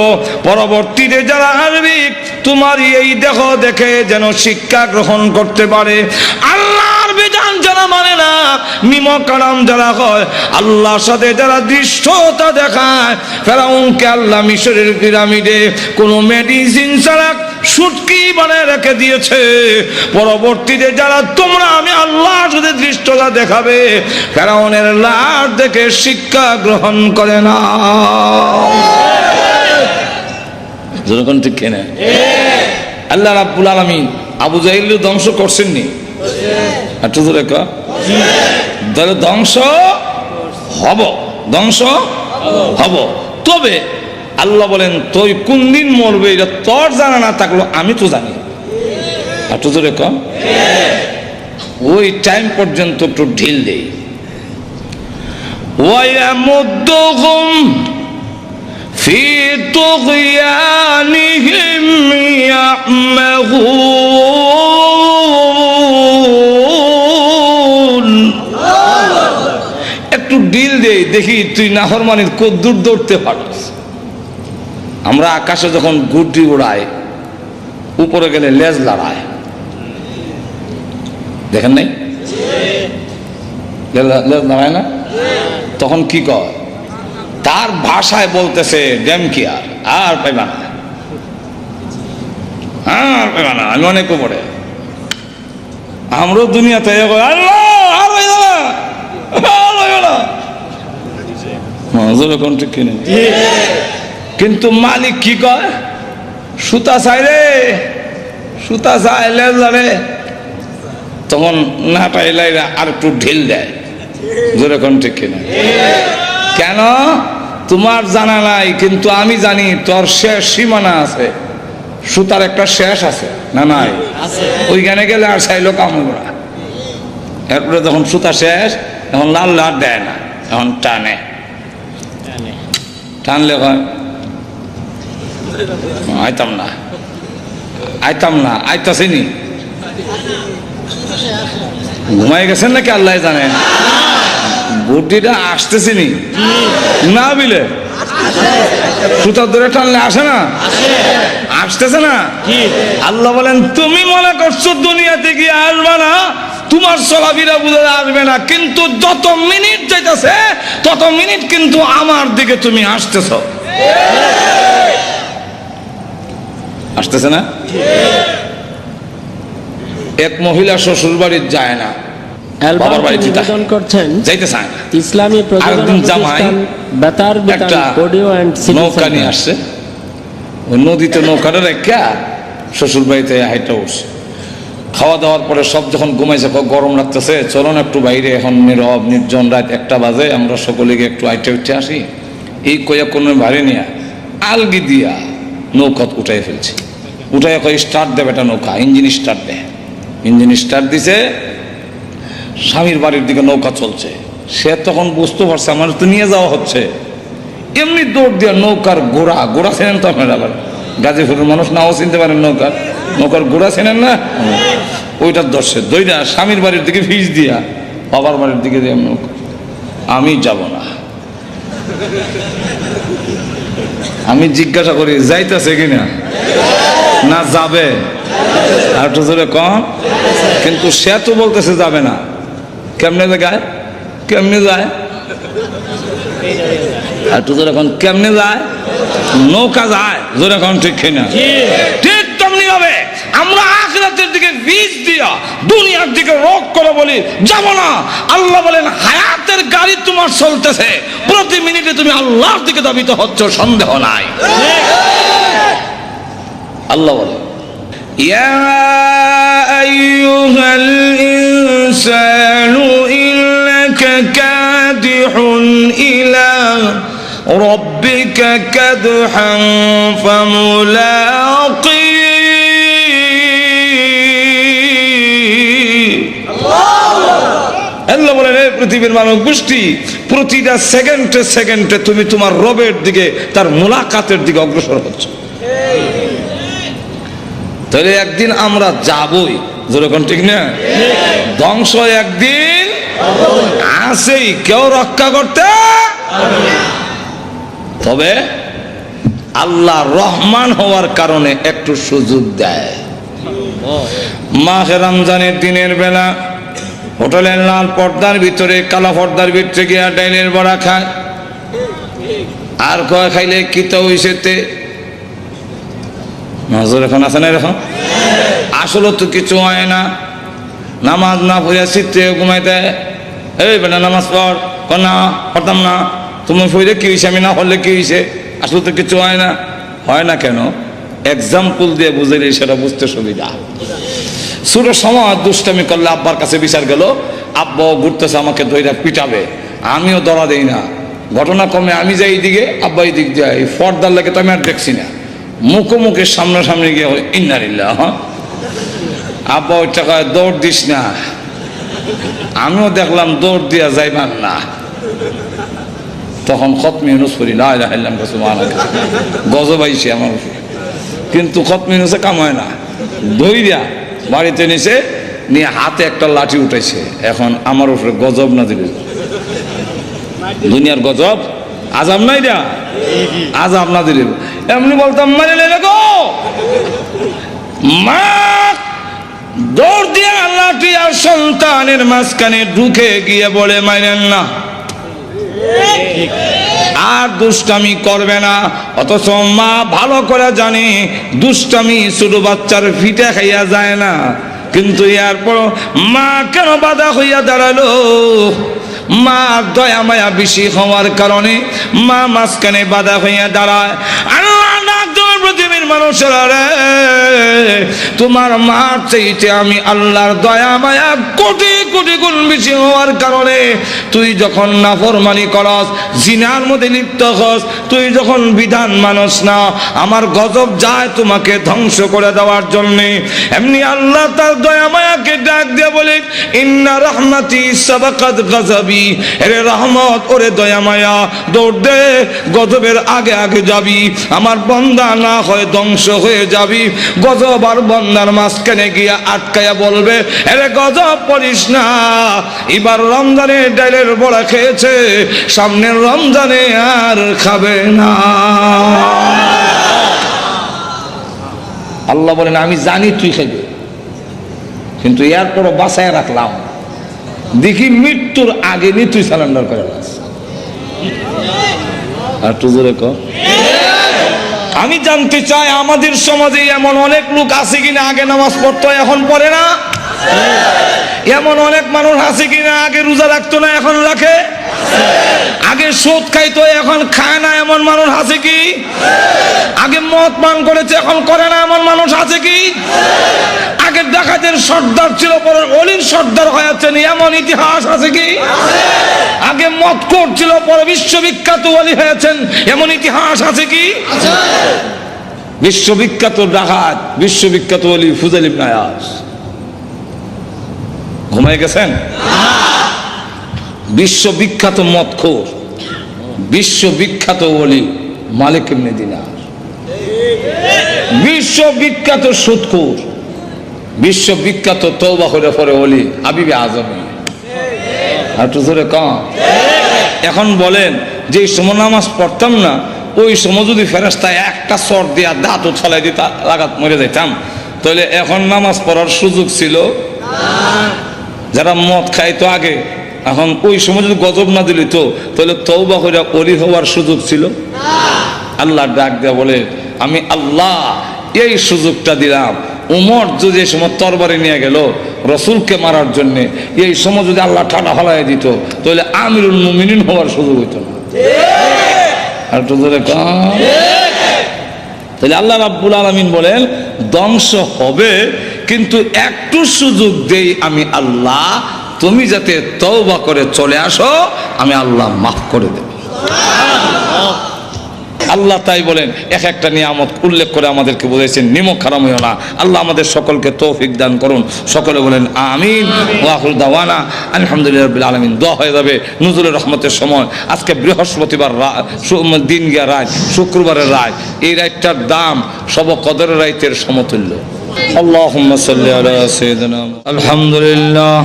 পরবর্তীতে যারা আসবে তোমার এই দেহ দেখে যেন শিক্ষা গ্রহণ করতে পারে। আল্লাহর বিধান যারা মানে না, নিমকারাম যারা হয়, আল্লাহর সাথে যারা দৃষ্টতা দেখায়, ফেরাউনকে আল্লাহ মিশরের পিরামিডে কোনো মেডিসিন ছাড়া সুটকি বানায় রেখে দিয়েছে। পরবর্তীতে যারা তোমরা আমি আল্লাহর সাথে দৃষ্টতা দেখাবে, ফেরাউনের লাশ দেখে শিক্ষা গ্রহণ করে না। যখন ঠিক কিনা? আল্লাহ রাব্বুল আলামিন আবু জাহিল ধ্বংস করছেন নি? একটু ধরে ধ্বংস হব, ধ্বংস হব। তবে আল্লাহ বলেন তুই কোন দিন মরবে এটা তোর জানা না থাকলো আমি তো জানি। একটু ধরে ওই টাইম পর্যন্ত একটু ঢিল দেই। ওয়ায়ামুদ্দুহুম ফি তুগয়ানিহিম ইয়ামাহুন। একটু ঢিল দেই, দেখি তুই নাফরমানির কদ্দুর দৌড়তে পারস। আমরা আকাশে যখন গুড্ডি উড়াই, উপরে গেলে লেজ লড়ায়, দেখেন নাই? লেজ লড়ায় না? তখন কি কয়? তার ভাষায় বলতেছে ড্যামকিয়ার আর পাইবা না, আর পাইবা না। আমি অনেক উপরে, আমরাও দুনিয়াতে আল্লাহ আর পাইবা না, আর পাইবা না। যেরকম ঠিক কিনে, কিন্তু মালিক কি কয়? সুতা চাই রে, সুতা চাইলে জানে, তখন না পাইলে আর একটু ঢিল দেয়। যেরকম ঠিক কিনা? কেন? তোমার জানা নাই, কিন্তু আমি জানি তোর শেষ সীমানা আছে, সুতার একটা শেষ আছে না নাই? ওইখানে গেলে আর চাইলো কামড়া। এরপরে যখন সুতা শেষ, এখন লাল লাল দেয় না, এখন টানে, টানলে হয় আইতাম না, আইতাম না, আইতাছিনি। ঘুমাই গেছেন নাকি আল্লাহ জানেন। বুদ্ধিটা আসতেছিনি না বিলে সুতার ধরে টানলে আসে না, আসতেছে না। আল্লাহ বলেন তুমি মনে করছো দুনিয়াতে গিয়ে আসবে না, তোমার চলাফেরা বুঝে আসবে না, কিন্তু যত মিনিট যাইতেছে তত মিনিট কিন্তু আমার দিকে তুমি আসতেছ, আসতেছে না। এক মহিলা শ্বশুর বাড়ি যায় না, বাবার বাড়িতে নিবেদন করছেন যাইতে চায় না। ইসলামী প্রযোজনা জামাই প্রতিষ্ঠান বেতার বিতান একটা অডিও এন্ড সিডি নৌকা নিয়ে আসছে, ওই নদীতে নৌকাটা রেখা শ্বশুর বাড়িতে হাইটা উঠছে। খাওয়া দাওয়ার পরে সব যখন ঘুমাইছে, গরম লাগতেছে, চলো না একটু বাইরে, এখন নীরব নির্জন, রাত 1টা বাজে, আমরা সকলে গিয়ে একটু আইটে উঠে আসি। এই কয়া কোনো ভারী নিয়া আলগি দিয়া নৌকা উঠাই ফেলছে। উঠাই কয় স্টার্ট দেবে একটা নৌকা, ইঞ্জিন স্টার্ট দেয়। ইঞ্জিন স্টার্ট দিছে, স্বামীর বাড়ির দিকে নৌকা চলছে। সে তখন বুঝতে পারছে আমার তো নিয়ে যাওয়া হচ্ছে, এমনি দৌড় দিয়া নৌকার গোড়া, গোড়া চেনেন তো আপনারা, আবার গাজীপুরের মানুষ নাও চিনতে পারেন, নৌকার গোড়া চেনেন না, ওইটার দর্শে দইটা স্বামীর বাড়ির দিকে ভিজ দিয়া বাবার বাড়ির দিকে দিয়ে নৌকা। আমি যাব না, আমি জিজ্ঞাসা করি যাইতেছে কিনা, না যাবে, আর একটু জোরে কম। কিন্তু সে তো বলতেছে যাবে না। কেমনে যায়, কেমনে যায়, আর একটু জোরে কম, কেমনে যায়? নৌকা যায়, জোরে কম, ঠিক কিনা? ঠিক তেমনি ভাবে আমরা আখিরাতের দিকে বীজ দিয়া দুনিয়ার দিকে রোগ করে বলি যাব না। আল্লাহ বলেন হায়াতের গাড়ি তোমার চলতেছে, প্রতি মিনিটে তুমি আল্লাহর দিকে ধাবিত হচ্ছ, সন্দেহ নাই। আল্লাহ বলে ইয়া আইয়ুহাল ইনসানু ইন্নাকা কাদিহুন ইলা রাব্বিকা কাদহান ফামুলাকি। আল্লাহ বলেন এই পৃথিবীর মানব গোষ্ঠী, প্রতিটা সেকেন্ডে সেকেন্ডে তুমি তোমার রবের দিকে, তার মুলাকাতের দিকে অগ্রসর হচ্ছ। তাহলে একদিন আমরা যাবই, যেরকম ঠিক না? ধ্বংস একদিন আসেই, কেউ রক্ষা করতে। তবে আল্লাহ রহমান হওয়ার কারণে একটু সুযোগ দেয়। মাহে রমজানের দিনের বেলা হোটেলের লাল পর্দার ভিতরে, কালা পর্দার ভিতরে গিয়া ডাইলের বড়া খায়, আর কয় খাইলে কি তো হইছেতে নজর এখন আছে না? এরকম আসলে তো কিছু হয় না। নামাজ না পড়িয়া চিত্তে ঘুমাই দেয়, এই বেটা নামাজ পড়, না পড়তাম না, তুমি পড়লে কি হয়েছে, আমি না পড়লে কি হয়েছে, আসলে তো কিছু হয় না। হয় না কেন? এক্সাম্পল দিয়ে বুঝাইলে সেটা বুঝতে সুবিধা। ছোট সময় দুষ্টামি করলে আব্বার কাছে বিচার গেল, আব্বাও ঘুরতেছে আমাকে ধইরা পিটাবে, আমিও ধরা দেই না। ঘটনা কমে আমি যাই এইদিকে, আব্বা এই দিক দিয়ে, এই পর্দার লাগে তো আমি আর দেখছি না, মুখোমুখি সামনাসামনি গিয়ে ইন্নালিল্লাহ, হ্যাঁ আব্বা ওই টাকায় দৌড় দিস না। আমিও দেখলাম দৌড় দিয়া যাইবার না। তখন খতমে ইউনুস পড়ি, লা ইলাহা ইল্লাল্লাহ সুবহানাল্লাহ, গজব আইছে আমার উপরে। কিন্তু খতমে ইউনুসে কাম হয় না, ধইরা বাড়িতে নিছে, নিয়ে হাতে একটা লাঠি উঠাইছে। এখন আমার উপরে গজব না দিলে, দুনিয়ার গজব, আজাব নাই দিয়া, আজাব না দিলে এমনি বলতাম মারিলে গো মা, দৌড় দিয়ে লাঠি আর সন্তানের মাঝখানে ঢুকে গিয়ে বলে মাইরেন না, আর দুষ্টামি করবে না। অথচ মা ভালো করে জানে দুষ্টামি ছোট বাচ্চার ফিটে খাইয়া যায় না, কিন্তু এরপর মা কেন বাধা হইয়া দাঁড়ালো? মা দয়া মায়া বেশি হওয়ার কারণে মা মাঝখানে বাধা হইয়া দাঁড়ায়। পৃথিবীর মানুষেরা রে, তোমার মার চাইতে আমি আল্লাহর দয়া মায়া কোটি কোটি গুণ বেশি হওয়ার কারণে তুই যখন নাফরমানি করস, জিনার মধ্যে লিপ্ত হস, তুই যখন বিধান মানস না, আমার গজব যায় তোমাকে ধ্বংস করে দেওয়ার জন্যে। এমনি আল্লাহ তার দয়া মায়াকে ডাক দিয়ে বলে, ইন্না রহমাতি সাবাকাত গজবি, এরে রহমত ওরে দয়া মায়া দৌড় দে, গজবের আগে আগে যাবি, আমার বন্দা না হয় ধ্বংস হয়ে যাবি। গজব আর বন্দার মাঝখানে গিয়া আটকায়া বলবে, এরে গজব পড়িস না, এবার রমজানে ডাইলের বড়া খেয়েছে, সামনের রমজানে আর খাবে না। আল্লাহ বলেন আমি জানি তুই খাইবে, কিন্তু এরপরও বাঁচায় রাখলাম, দেখি মৃত্যুর আগে নি তুই সারেন্ডার করে নাস। আর তুই জোরে কর। আমি জানতে চাই আমাদের সমাজে এমন অনেক লোক আছে কিনা আগে নামাজ পড়তো এখন পড়ে না? এমন অনেক মানুষ আছে কিনা আগে রোজা রাখতো না এখন রাখে? আগে সুদ খাইতো এখন খায় না এমন মানুষ আছে কি? আগে মদ পান করেছে এখন করে না এমন মানুষ আছে কি? আগে ডাকাতের সর্দার ছিল পরে অলির সর্দার হয়েছেন এমন ইতিহাস আছে কি? আগে মদ করছিল পরে বিশ্ববিখ্যাত ওলি হয়েছেন এমন ইতিহাস আছে কি? বিশ্ববিখ্যাত ডাকাত, বিশ্ববিখ্যাত ওলি ফুজাইল ইবনে আয়াজ ঘুমায় গেছেন? বিশ্ববিখ্যাত মদখোর, বিশ্ববিখ্যাত ওলি মালিক ইবনে দিনার, বিশ্ববিখ্যাত সুদখোর, বিশ্ববিখ্যাত তওবা করে পরে ওলি হাবিবে আজমি। আর তো জোরে কম। এখন বলেন যে সময় নামাজ পড়তাম না, ওই সময় যদি ফেরেশতা একটা চর দিয়া দাঁত ছলাই দিতা লাগাত মরে যাইতাম, তাহলে এখন নামাজ পড়ার সুযোগ ছিল? যারা মদ খাইতো আগে, এখন ওই সময় যদি গজব না দিল তো তাহলে তওবা করে ওলি হওয়ার সুযোগ ছিল? আল্লাহ ডাক দেয়া বলে, আমি আল্লাহ এই সুযোগটা দিলাম। উমর যদি এই সময় তরবারি নিয়ে গেল রসুলকে মারার জন্য, এই সময় যদি আল্লাহ ঠাডা হলাই দিত তাহলে আমিরুল মুমিনিন হওয়ার সুযোগ হইত না। আর তো ধরে তাহলে আল্লাহ রাব্বুল আলামিন বলেন ধ্বংস হবে, কিন্তু একটু সুযোগ দেই আমি আল্লাহ, তুমি যাতে তওবা করে চলে আসো, আমি আল্লাহ মাফ করে দেব। আল্লাহ তাই বলেন এক একটা নিয়ামত উল্লেখ করে আমাদেরকে বলেছেন নিমক হারাম হইও না। আল্লাহ আমাদের সকলকে তৌফিক দান করুন। সকলে বলেন আমিন। ওয়া আখিরু দাওয়ানা আলহামদুলিল্লাহি রাব্বিল আলামিন। দোয়া হয়ে যাবে নুজুলের রহমতের সময়। আজকে বৃহস্পতিবার দিন গিয়া রাত, শুক্রবারের রাত, এই রাতটার দাম সব কদরের রাতের সমতুল্য। আল্লাহুম্মা সাল্লি আলা সাইয়্যিদিনা আলহামদুলিল্লাহ।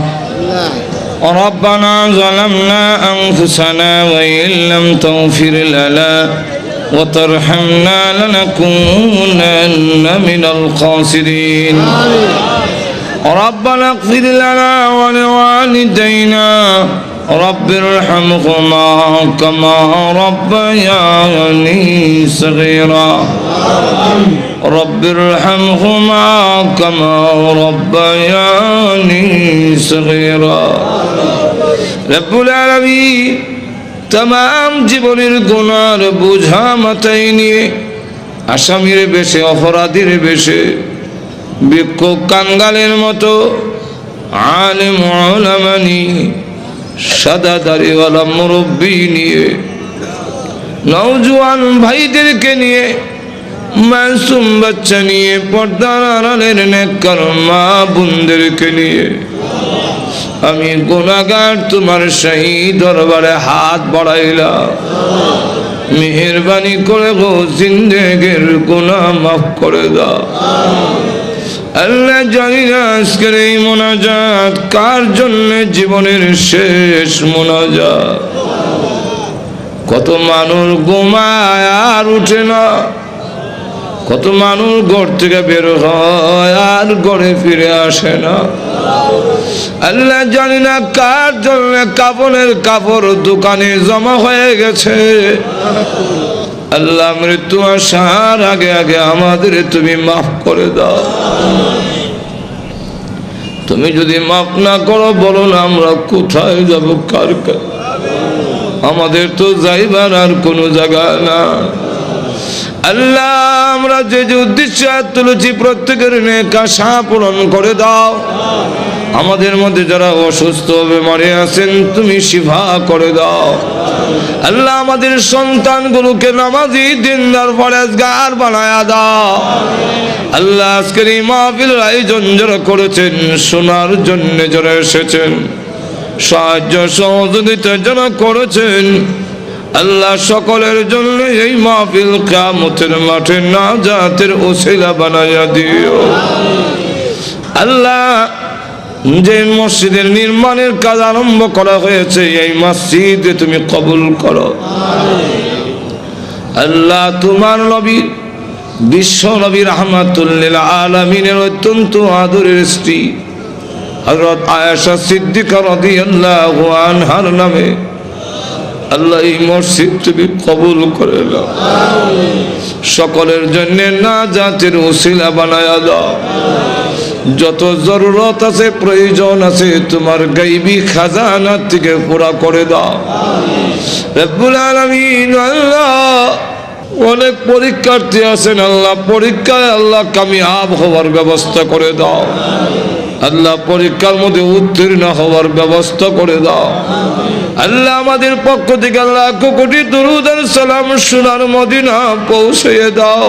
ربنا ظلمنا أنفسنا وإن لم تغفر لنا وترحمنا لنكونن من الخاسرين. ربنا اغفر لنا ولوالدينا رب ارحمهما كما ربياني صغيرا. رب ارحمهما كما ربياني صغيرا. رب العالمين तमाम জীবনের গুনার বোঝা মাথায় নিয়ে আসামির বেশে অপরাধীর বেশে ভিক্ষুক কাঙ্গালের মতো আলেম উলামা নিয়ে সাদা দাড়িওয়ালা মুরব্বী নিয়ে নওজোয়ান ভাইদেরকে নিয়ে মাসুম বাচ্চা নিয়ে পর্দার আড়ালের নেককার মা বোনদেরকে নিয়ে আমি গুনাহগার তোমার শাহী দরবারে হাত বাড়াইলাম। মেহেরবানি করে গো জিন্দেগির গুনাহ মাফ করে দাও। আল্লাহ জানি না আজকের এই মোনাজাত কার জন্য জীবনের শেষ মোনাজাত। কত মানুষ ঘুমায় আর উঠে না, কত মানুষ ঘর থেকে বের হয় আর ঘরে ফিরে আসে না। আল্লাহ জানি না কার জন্য কাপড়ের কাপড় দোকানে জমা হয়ে গেছে। আল্লাহ মৃত্যু আসার আগে আগে আমাদের তুমি মাফ করে দাও। তুমি যদি মাফ না করো বলো না আমরা কোথায় যাব, কার কাছে? আমাদের তো যাইবার আর কোনো জায়গা না। আল্লাহ আমরা যে যে উদ্দেশ্যে তুলেছি প্রত্যেকের নেক আশা পূরণ করে দাও। আমাদের মধ্যে যারা অসুস্থ বেমারে আছেন তুমি শিফা করে দাও। আল্লাহ আমাদের সন্তানগুলোকে নামাজি দিনদার পরেজগার বানায়া দাও। আল্লাহ আজকের এই মাহফিলের আয়োজন যারা করেছেন, শোনার জন্য যারা এসেছেন, সাহায্য সহযোগিতা যারা করেছেন, আল্লাহ সকলের জন্য এই মাহফিল কিয়ামতের মাঠে নাজাতের ওসিলা বানায়া দিও। আল্লাহ যে মসজিদের নির্মাণের কাজ আরম্ভ করা হয়েছে এই মসজিদে তুমি কবুল করো। আল্লাহ তোমার নবী বিশ্ব নবী রাহমাতুল লিল আলামিনের অত্যন্ত আদরের স্ত্রী হযরত আয়েশা সিদ্দিকা রাদিয়াল্লাহু আনহার নামে আল্লাহ এই মসজিদ তুমি কবুল করে নাও। সকলের জন্য নাজাতের ওসিলা বানায়া দাও। যত জরুরত আছে প্রয়োজন আছে তোমার গায়বী খাজানা থেকে পুরা করে দাও রব্বুল আলামিন। আল্লাহ অনেক পরীক্ষার্থী আছেন, আল্লাহ পরীক্ষায় আল্লাহ কামিয়াব হওয়ার ব্যবস্থা করে দাও। আল্লাহ পরীক্ষার মধ্যে উত্তীর্ণ হওয়ার ব্যবস্থা করে দাও। আল্লাহ আমাদের পক্ষ থেকে আল্লাহ কোটি দরুদ আর সালাম সোনার মদিনা পৌঁছে দাও।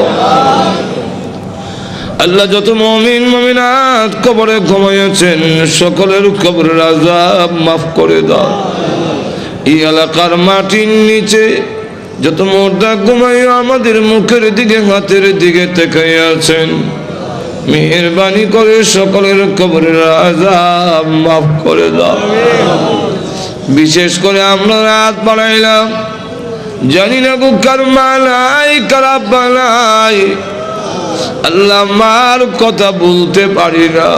আল্লাহ যত মুমিন মুমিনাত কবরে ঘুমিয়েছেন সকলের কবরের আযাব মাফ করে দাও। এই এলাকার মাটির নিচে যত মুর্দা ঘুমায় আমাদের মুখের দিকে হাতের দিকে তাকিয়ে আছেন, মেহেরবানি করে সকলের কবরের আযাব মাফ করে দাও। বিশেষ করে আমরা রাত বাড়াইলাম, জানি না গো কার মালাই খারাপ বানাই। আল্লাহ মার কথা বলতে পারি না,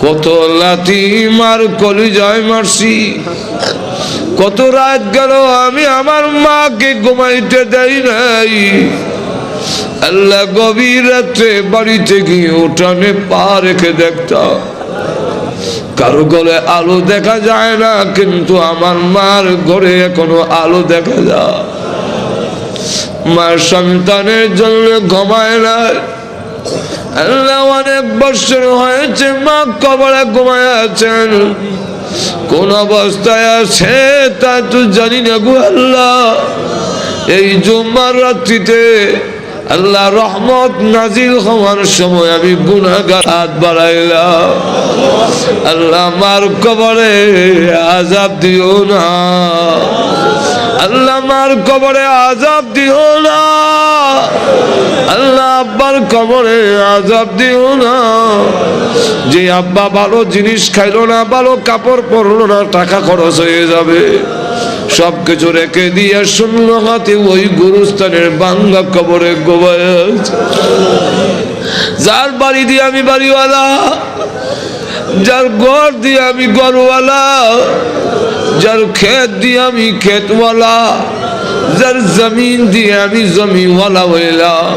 কত লাথি মার কলিজায় মারছি, কত রাত গেল আমি আমার মাকে ঘুমাইতে দেই নাই। আল্লাহ গভীর রাত্রে বাড়িতে গিয়ে উঠানে পা রেখে দেখতাম, কারো ঘরে আলো দেখা যায় না, কিন্তু আমার মার ঘরে এখনো আলো দেখা যায়। মার সন্তানের জন্য ঘুমায় না। আল্লাহ অনেক বছর হয়েছে মা কবরে ঘুমায় আছেন, কোন অবস্থায় আছে তা তো জানি না গো আল্লাহ। এই জুম্মার রাত্রিতে আল্লাহ রহমত নাজিল হওয়ার সময় আমি গুনাহগার হাত বাড়াইলাম। আল্লাহ মার কবরে আযাব দিও না, আল্লাহ মার কবরে আযাব দিও না, আল্লাহ আব্বার কবরে আযাব দিও না। যে আব্বা ভালো জিনিস খাইলো না, ভালো কাপড় পরলো না, টাকা খরচ হয়ে যাবে, সবকিছু রেখে দিয়ে শূন্য হাতে ওই গুরুস্থানের বাঙ্গা কবরে গোবায় আছে। যার বাড়ি দিয়ে আমি বাড়িওয়ালা, যার ঘর দিয়ে আমি ঘরওয়ালা, যার ক্ষেত দিয়ে আমি ক্ষেতওয়ালা, যার জমিন দিয়ে আমি জমিওয়ালা হইলাম।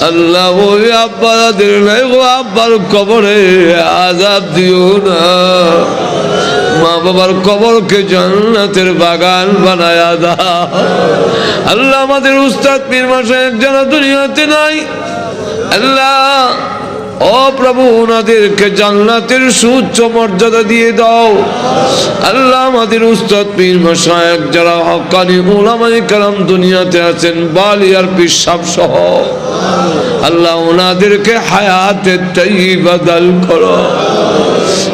আল্লাহ ওই আব্বাদের নাই ও আব্বার কবরে আযাব দিও না। মা বাবার কবরকে জান্নাতের বাগান বানায়া দাও। আল্লাহ আমাদের উস্তাদ পীর মাশায়েখ যারা দুনিয়াতে নাই, আল্লাহ ও প্রভু ওনাদেরকে জান্নাতের সুউচ্চ মর্যাদা দিয়ে দাও। আল্লাহ আমাদের উস্তাদ পীর মাশায়েখ যারা হক্কানি উলামায়ে কেরাম দুনিয়াতে আছেন, বালিয়ার পীর সাহেব সহ, আল্লাহ ওনাদেরকে হায়াতে তাইয়্যিবা দান করো।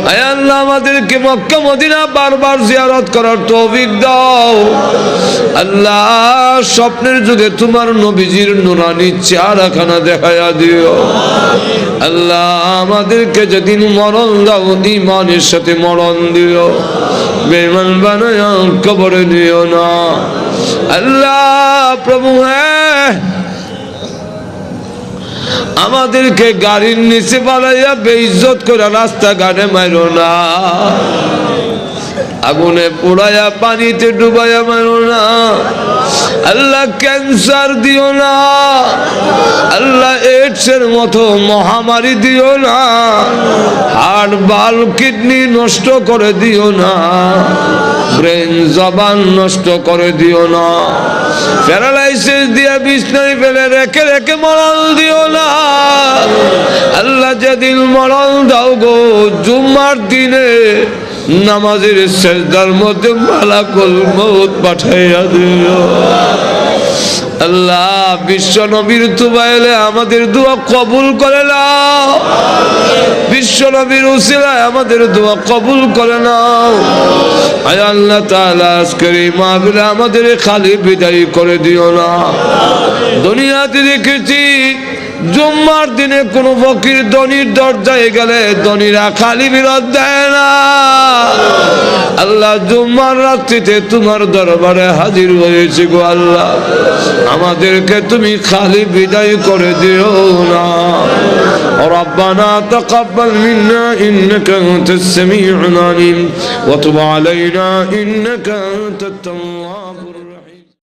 আয় আল্লাহ আমাদেরকে মক্কা মদিনা বারবার জিয়ারত করার তৌফিক দাও। আল্লাহ স্বপ্নের যুগে তোমার নবীজির নুরানি চেহারাখানা দেখায়া দিও। আল্লাহ আমাদেরকে যেদিন মরণ দাও ঈমানের সাথে মরণ দিও, বেঈমান বানায়া কবরে দিও না। আল্লাহ প্রভু আমাদেরকে গাড়ির নিচে পালাইয়া বেইজ্জত করে রাস্তাঘাটে মারো না, আগুনে পোড়াইয়া পানিতে ডুবাইয়া মারো না। আল্লাহ ক্যান্সার দিও না, আল্লাহ এইডসের মতো মহামারী দিও না, হার্ট বাল কিডনি নষ্ট করে দিও না, ব্রেন জবান নষ্ট করে দিও না, প্যারালাইসিস দিয়ে বিছনায় ফেলে রেখে রেখে মরণ দিও না। আল্লাহ যেদিন মরণ দাও গো জুম্মার দিনে নামাজের সেজদার মধ্যে মালাকুল মউত পাঠাইয়া দিও। আল্লাহ বিশ্ব নবীর তুবাইলে আমাদের দোয়া কবুল করে নাও, বিশ্ব নবীর উসিলায় আমাদের দোয়া কবুল করে নাও। আয় আল্লাহ তাআলা আজকের এই মাহফিলে আমাদের খালি বিদায় করে দিও না। দুনিয়াতে দেখেছি জুম্মার দিনে কোন ফকির ধনীর দরজায় গেলে ধনীরা খালি বিরত দেয় না। আল্লাহ জুম্মার রাত্রিতে তোমার দরবারে হাজির হয়েছি গো আল্লাহ, আমাদেরকে তুমি খালি বিদায় করে দিও না। রব্বানা তাকাব্বাল মিন্না ইন্নাকা আনতাস সামিউল আলিম ওয়া তুব আলাইনা ইন্নাকা আনতাত তাওয়াবুর